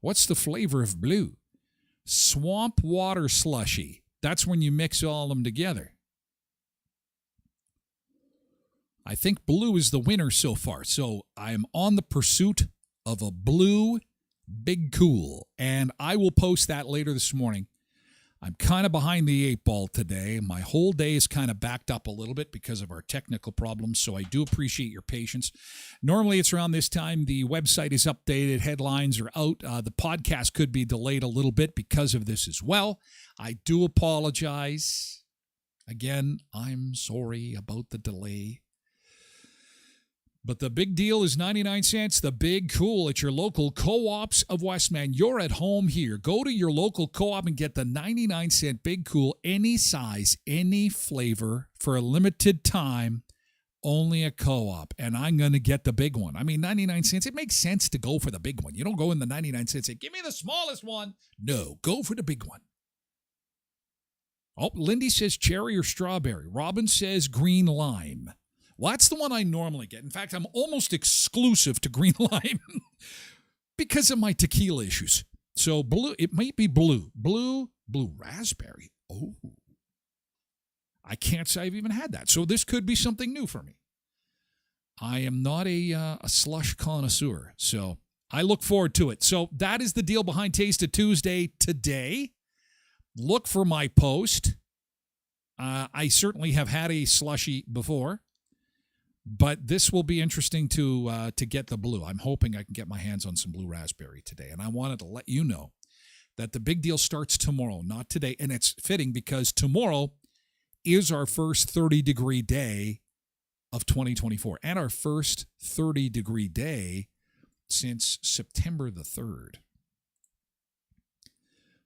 What's the flavor of blue? Swamp water slushy. That's when you mix all of them together. I think blue is the winner so far. So I am on the pursuit of a blue Big Cool, and I will post that later this morning. I'm kind of behind the 8 ball today. My whole day is kind of backed up a little bit because of our technical problems, so I do appreciate your patience. Normally, it's around this time. The website is updated. Headlines are out. The podcast could be delayed a little bit because of this as well. I do apologize. Again, I'm sorry about the delay. But the big deal is 99 cents, the Big Cool at your local Co-ops of Westman. You're at home here. Go to your local Co-op and get the 99-cent Big Cool, any size, any flavor, for a limited time, only a Co-op. And I'm going to get the big one. I mean, 99 cents, it makes sense to go for the big one. You don't go in the 99 cents and say, give me the smallest one. No, go for the big one. Oh, Lindy says cherry or strawberry. Robin says green lime. Well, that's the one I normally get. In fact, I'm almost exclusive to green lime because of my tequila issues. So blue, it might be blue. Blue raspberry. Oh, I can't say I've even had that. So this could be something new for me. I am not a slush connoisseur, so I look forward to it. So that is the deal behind Taste It Tuesday today. Look for my post. I certainly have had a slushy before. But this will be interesting to get the blue. I'm hoping I can get my hands on some blue raspberry today. And I wanted to let you know that the big deal starts tomorrow, not today. And it's fitting because tomorrow is our first 30-degree day of 2024 and our first 30-degree day since September the 3rd.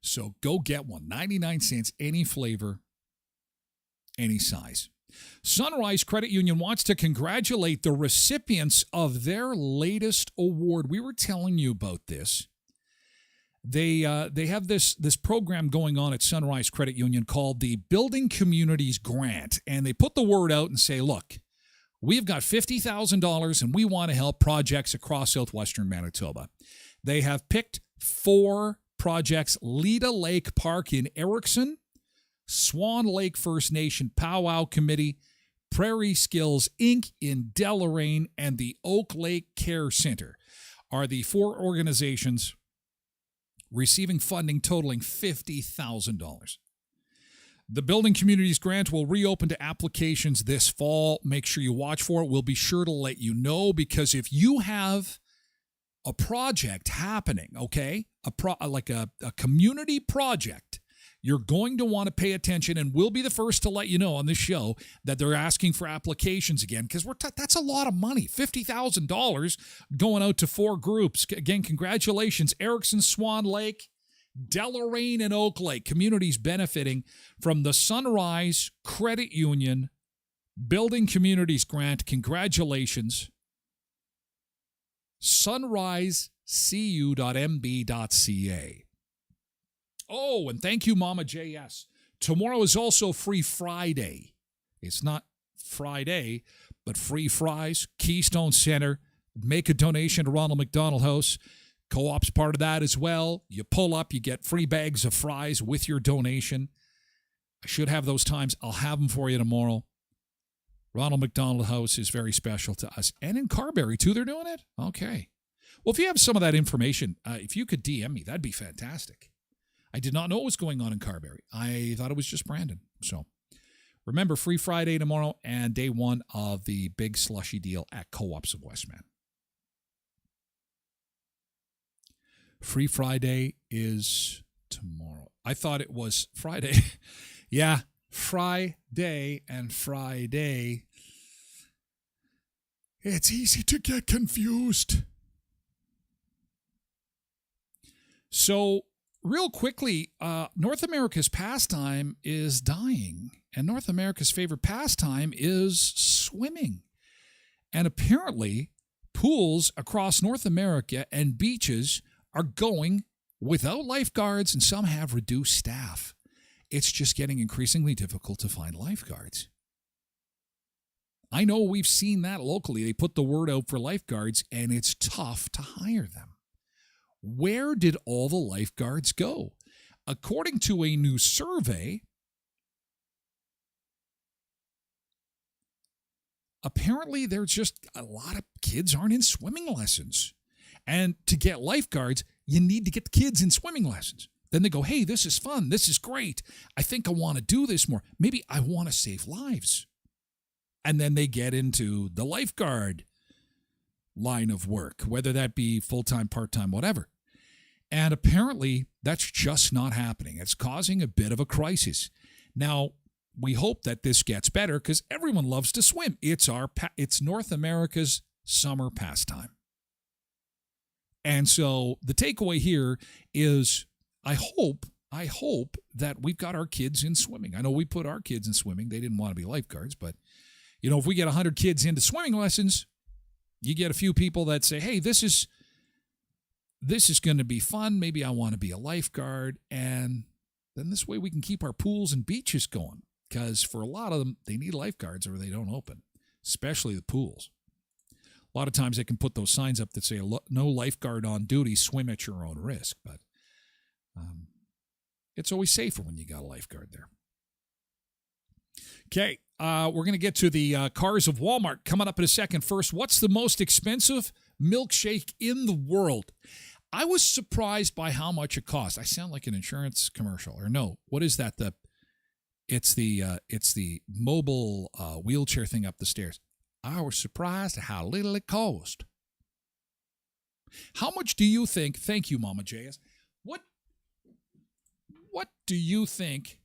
So go get one. 99 cents, any flavor, any size. Sunrise Credit Union wants to congratulate the recipients of their latest award. We were telling you about this. They have this program going on at Sunrise Credit Union called the Building Communities Grant, and they put the word out and say, look, we've got $50,000 and we want to help projects across southwestern Manitoba. They have picked 4 projects: Leda Lake Park in Erickson, Swan Lake First Nation Powwow Committee, Prairie Skills Inc. in Deloraine, and the Oak Lake Care Center are the 4 organizations receiving funding totaling $50,000. The Building Communities Grant will reopen to applications this fall. Make sure you watch for it. We'll be sure to let you know, because if you have a project happening, okay? Like a community project. You're going to want to pay attention, and we'll be the first to let you know on this show that they're asking for applications again, because that's a lot of money. $50,000 going out to 4 groups. Again, congratulations, Erickson, Swan Lake, Deloraine, and Oak Lake. Communities benefiting from the Sunrise Credit Union Building Communities Grant. Congratulations. sunrisecu.mb.ca. Oh, and thank you, Mama JS. Tomorrow is also Free Friday. It's not Friday, but free fries. Keystone Center. Make a donation to Ronald McDonald House. Co-op's part of that as well. You pull up, you get free bags of fries with your donation. I should have those times. I'll have them for you tomorrow. Ronald McDonald House is very special to us. And in Carberry, too, they're doing it? Okay. Well, if you have some of that information, if you could DM me, that'd be fantastic. I did not know what was going on in Carberry. I thought it was just Brandon. So remember, Free Friday tomorrow and day 1 of the big slushy deal at Co-ops of Westman. Free Friday is tomorrow. I thought it was Friday. Yeah, Friday and Friday. It's easy to get confused. So, real quickly, North America's pastime is dying, and North America's favorite pastime is swimming. And apparently, pools across North America and beaches are going without lifeguards, and some have reduced staff. It's just getting increasingly difficult to find lifeguards. I know we've seen that locally. They put the word out for lifeguards, and it's tough to hire them. Where did all the lifeguards go? According to a new survey, apparently there's just a lot of kids aren't in swimming lessons. And to get lifeguards, you need to get the kids in swimming lessons. Then they go, hey, this is fun. This is great. I think I want to do this more. Maybe I want to save lives. And then they get into the lifeguard line of work, whether that be full-time, part-time, whatever. And apparently that's just not happening. It's causing a bit of a crisis. Now, we hope that this gets better because everyone loves to swim. It's North America's summer pastime. And so the takeaway here is I hope that we've got our kids in swimming. I know we put our kids in swimming. They didn't want to be lifeguards, but if we get 100 kids into swimming lessons, you get a few people that say, hey, this is going to be fun. Maybe I want to be a lifeguard. And then this way we can keep our pools and beaches going. Because for a lot of them, they need lifeguards or they don't open, especially the pools. A lot of times they can put those signs up that say, no lifeguard on duty, swim at your own risk. But it's always safer when you got a lifeguard there. Okay, we're going to get to the cars of Walmart coming up in a second. First, what's the most expensive milkshake in the world? I was surprised by how much it cost. I sound like an insurance commercial. Or no, what is that? It's the mobile wheelchair thing up the stairs. I was surprised at how little it cost. How much do you think? Thank you, Mama JS. What do you think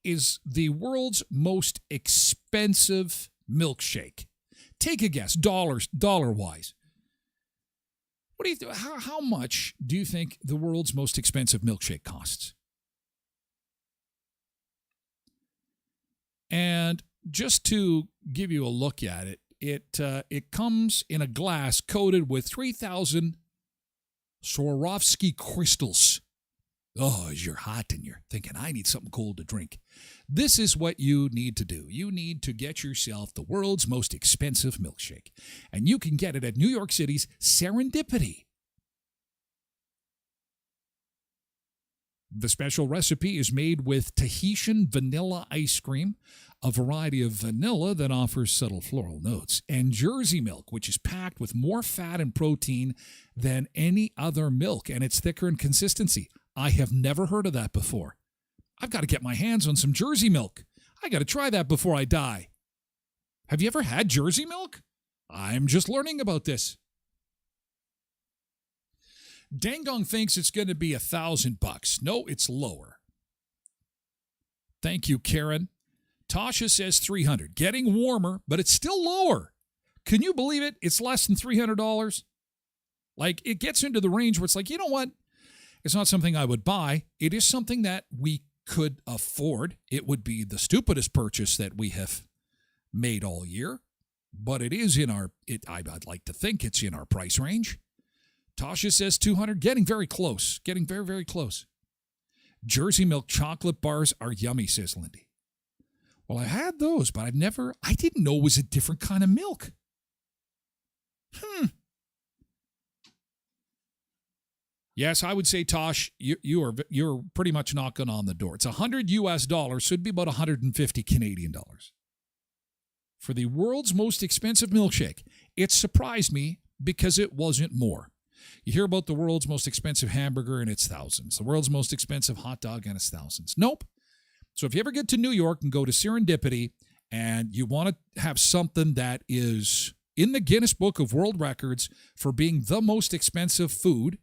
is the world's most expensive milkshake? Take a guess, dollar-wise. What do you think? How much do you think the world's most expensive milkshake costs? And just to give you a look at it, it comes in a glass coated with 3,000 Swarovski crystals. Oh, you're hot and you're thinking, I need something cold to drink. This is what you need to do. You need to get yourself the world's most expensive milkshake. And you can get it at New York City's Serendipity. The special recipe is made with Tahitian vanilla ice cream, a variety of vanilla that offers subtle floral notes, and Jersey milk, which is packed with more fat and protein than any other milk, and it's thicker in consistency. I have never heard of that before. I've got to get my hands on some Jersey milk. I got to try that before I die. Have you ever had Jersey milk? I'm just learning about this. Dangong thinks it's going to be $1,000. No, it's lower. Thank you, Karen. Tasha says 300. Getting warmer, but it's still lower. Can you believe it? It's less than $300. Like, it gets into the range where it's like, you know what? It's not something I would buy. It is something that we could afford. It would be the stupidest purchase that we have made all year, but it is in our, I'd like to think it's in our price range. Tasha says 200, getting very close, getting very, very close. Jersey milk chocolate bars are yummy, says Lindy. Well, I had those, but I didn't know it was a different kind of milk. Yes, I would say, Tosh, you're pretty much knocking on the door. It's $100 US, so it'd be about 150 Canadian dollars for the world's most expensive milkshake. It surprised me because it wasn't more. You hear about the world's most expensive hamburger and it's thousands. The world's most expensive hot dog and it's thousands. Nope. So if you ever get to New York and go to Serendipity and you want to have something that is in the Guinness Book of World Records for being the most expensive food,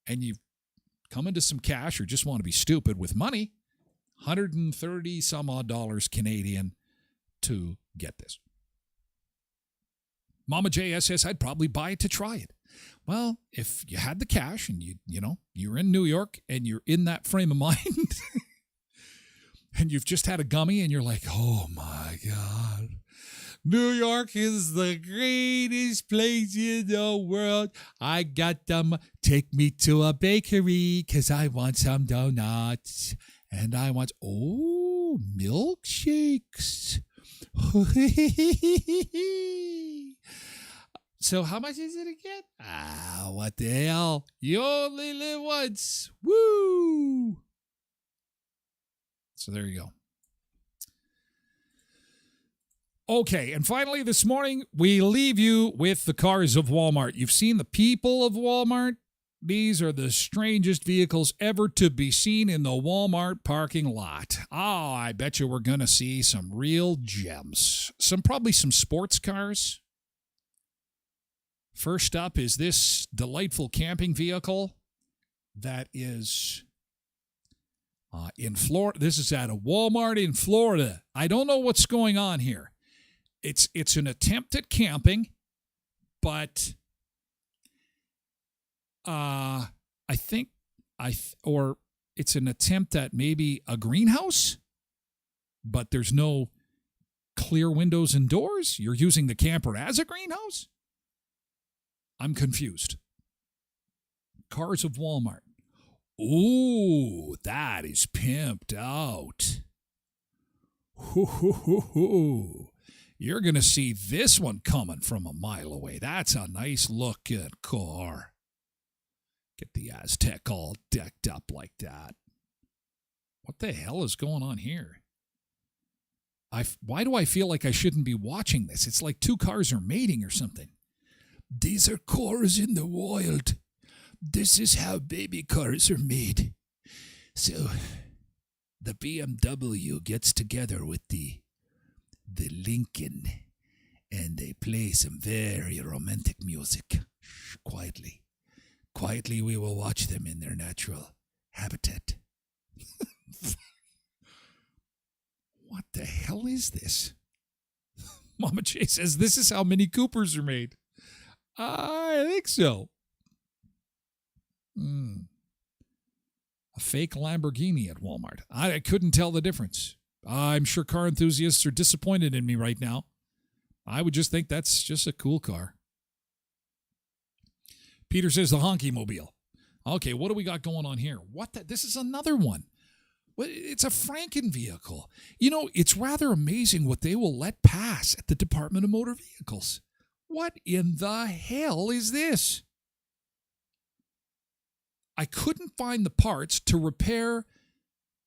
and you come into some cash or just want to be stupid with money, 130 some odd dollars Canadian to get this. Mama JS says, I'd probably buy it to try it. Well, if you had the cash and you're in New York and you're in that frame of mind and you've just had a gummy and you're like, oh my God, New York is the greatest place in the world. I got them. Take me to a bakery because I want some donuts. And I want, milkshakes. So how much is it again? What the hell? You only live once. Woo! So there you go. Okay, and finally this morning, we leave you with the cars of Walmart. You've seen the people of Walmart. These are the strangest vehicles ever to be seen in the Walmart parking lot. Oh, I bet you we're going to see some real gems. Probably some sports cars. First up is this delightful camping vehicle that is in Florida. This is at a Walmart in Florida. I don't know what's going on here. It's an attempt at camping, but or it's an attempt at maybe a greenhouse, but there's no clear windows and doors. You're using the camper as a greenhouse? I'm confused. Cars of Walmart. Ooh, that is pimped out. Hoo. You're going to see this one coming from a mile away. That's a nice looking car. Get the Aztec all decked up like that. What the hell is going on here? Why do I feel like I shouldn't be watching this? It's like two cars are mating or something. These are cars in the wild. This is how baby cars are made. So the BMW gets together with the Lincoln, and they play some very romantic music. Shh, quietly. Quietly, we will watch them in their natural habitat. What the hell is this? Mama J says, this is how Mini Coopers are made. I think so. A fake Lamborghini at Walmart. I couldn't tell the difference. I'm sure car enthusiasts are disappointed in me right now. I would just think that's just a cool car. Peter says the honky mobile. Okay, what do we got going on here? This is another one. It's a Franken vehicle. You know, it's rather amazing what they will let pass at the Department of Motor Vehicles. What in the hell is this? I couldn't find the parts to repair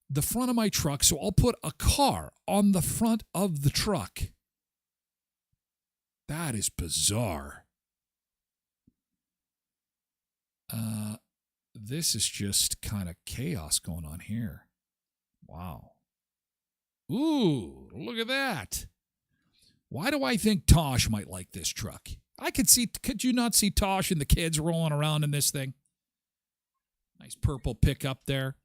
the front of my truck, so I'll put a car on the front of the truck. That is bizarre. This is just kind of chaos going on here. Wow. Ooh, look at that. Why do I think Tosh might like this truck? Could you not see Tosh and the kids rolling around in this thing? Nice purple pickup there.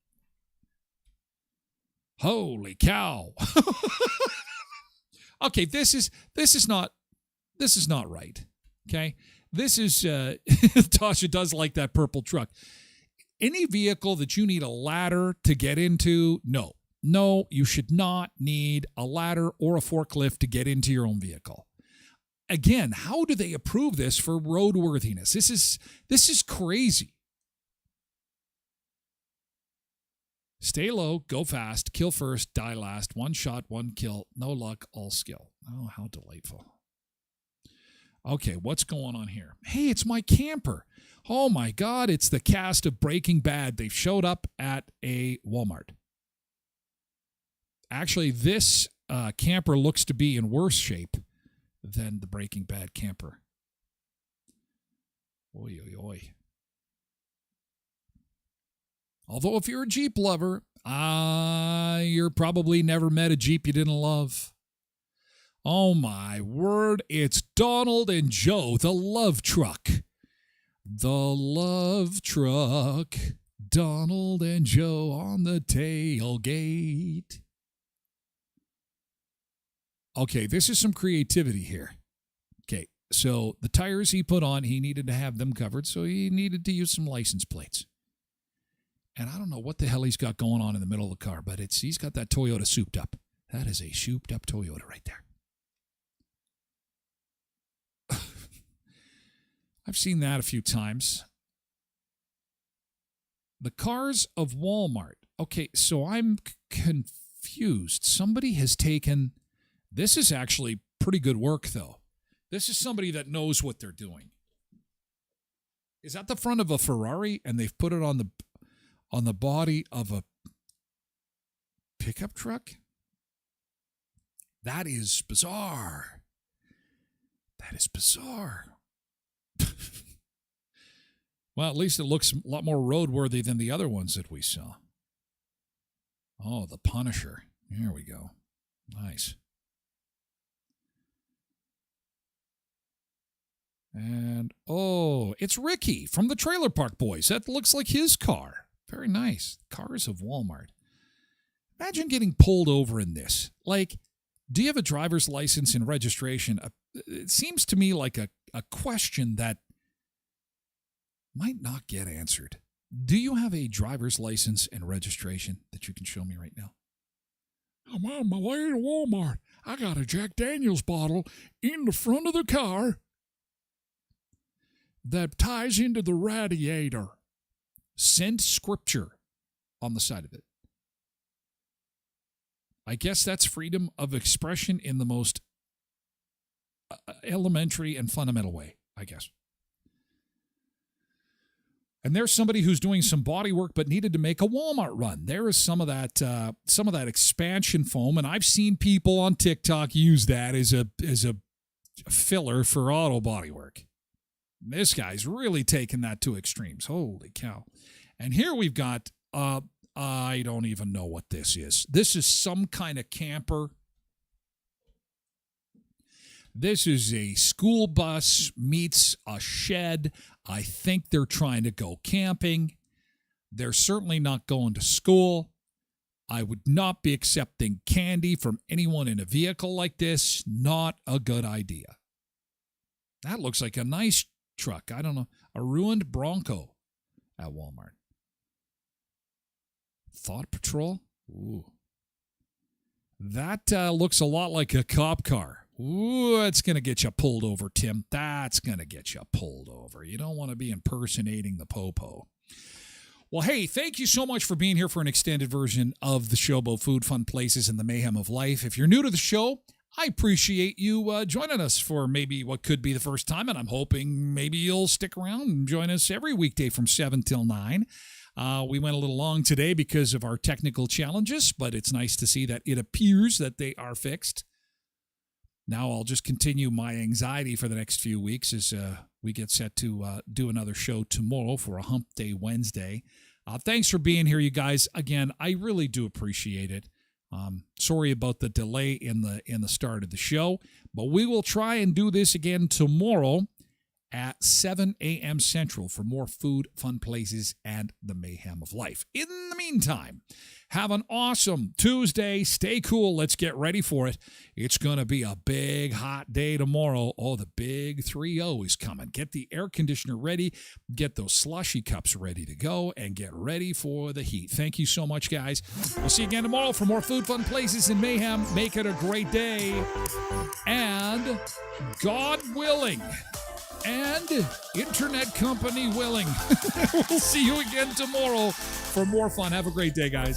Holy cow. Okay, this is not right. Okay? This is Tasha does like that purple truck. Any vehicle that you need a ladder to get into, no. No, you should not need a ladder or a forklift to get into your own vehicle. Again, how do they approve this for roadworthiness? This is crazy. Stay low, go fast, kill first, die last, one shot, one kill, no luck, all skill. Oh, how delightful. Okay, what's going on here? Hey, it's my camper. Oh my God, it's the cast of Breaking Bad. They've showed up at a Walmart. Actually, this camper looks to be in worse shape than the Breaking Bad camper. Oy, oy, oy. Although if you're a Jeep lover, you're probably never met a Jeep you didn't love. Oh my word, it's Donald and Joe, the love truck. The love truck. Donald and Joe on the tailgate. Okay, this is some creativity here. Okay, so the tires he put on, he needed to have them covered, so he needed to use some license plates. And I don't know what the hell he's got going on in the middle of the car, but he's got that Toyota souped up. That is a souped up Toyota right there. I've seen that a few times. The cars of Walmart. Okay, so I'm confused. Somebody has taken... This is actually pretty good work, though. This is somebody that knows what they're doing. Is that the front of a Ferrari, and they've put it on the body of a pickup truck? That is bizarre. That is bizarre. Well, at least it looks a lot more roadworthy than the other ones that we saw. Oh, the Punisher. Here we go. Nice. And, oh, it's Ricky from the Trailer Park Boys. That looks like his car. Very nice. Cars of Walmart. Imagine getting pulled over in this. Like, do you have a driver's license and registration? It seems to me like a question that might not get answered. Do you have a driver's license and registration that you can show me right now? I'm on my way to Walmart. I got a Jack Daniels bottle in the front of the car that ties into the radiator. Send scripture on the side of it. I guess that's freedom of expression in the most elementary and fundamental way, I guess. And there's somebody who's doing some body work but needed to make a Walmart run. There is some of that expansion foam, and I've seen people on TikTok use that as a filler for auto body work. This guy's really taken that to extremes. Holy cow. And here we've got, I don't even know what this is. This is some kind of camper. This is a school bus meets a shed. I think they're trying to go camping. They're certainly not going to school. I would not be accepting candy from anyone in a vehicle like this. Not a good idea. That looks like a nice truck. I don't know. A ruined Bronco at Walmart. Thought Patrol? Ooh. That looks a lot like a cop car. Ooh, that's going to get you pulled over, Tim. That's going to get you pulled over. You don't want to be impersonating the popo. Well, hey, thank you so much for being here for an extended version of the show about food, fun places, and the mayhem of life. If you're new to the show, I appreciate you joining us for maybe what could be the first time, and I'm hoping maybe you'll stick around and join us every weekday from 7 till 9. We went a little long today because of our technical challenges, but it's nice to see that it appears that they are fixed. Now I'll just continue my anxiety for the next few weeks as we get set to do another show tomorrow for a Hump Day Wednesday. Thanks for being here, you guys. Again, I really do appreciate it. Sorry about the delay in the start of the show, but we will try and do this again tomorrow. at 7 a.m. Central for more food, fun places, and the mayhem of life. In the meantime, have an awesome Tuesday. Stay cool. Let's get ready for it. It's going to be a big, hot day tomorrow. Oh, the big 3-0 is coming. Get the air conditioner ready. Get those slushy cups ready to go and get ready for the heat. Thank you so much, guys. We'll see you again tomorrow for more food, fun places, and mayhem. Make it a great day. And God willing, and internet company willing, we'll see you again tomorrow for more fun. Have a great day, guys.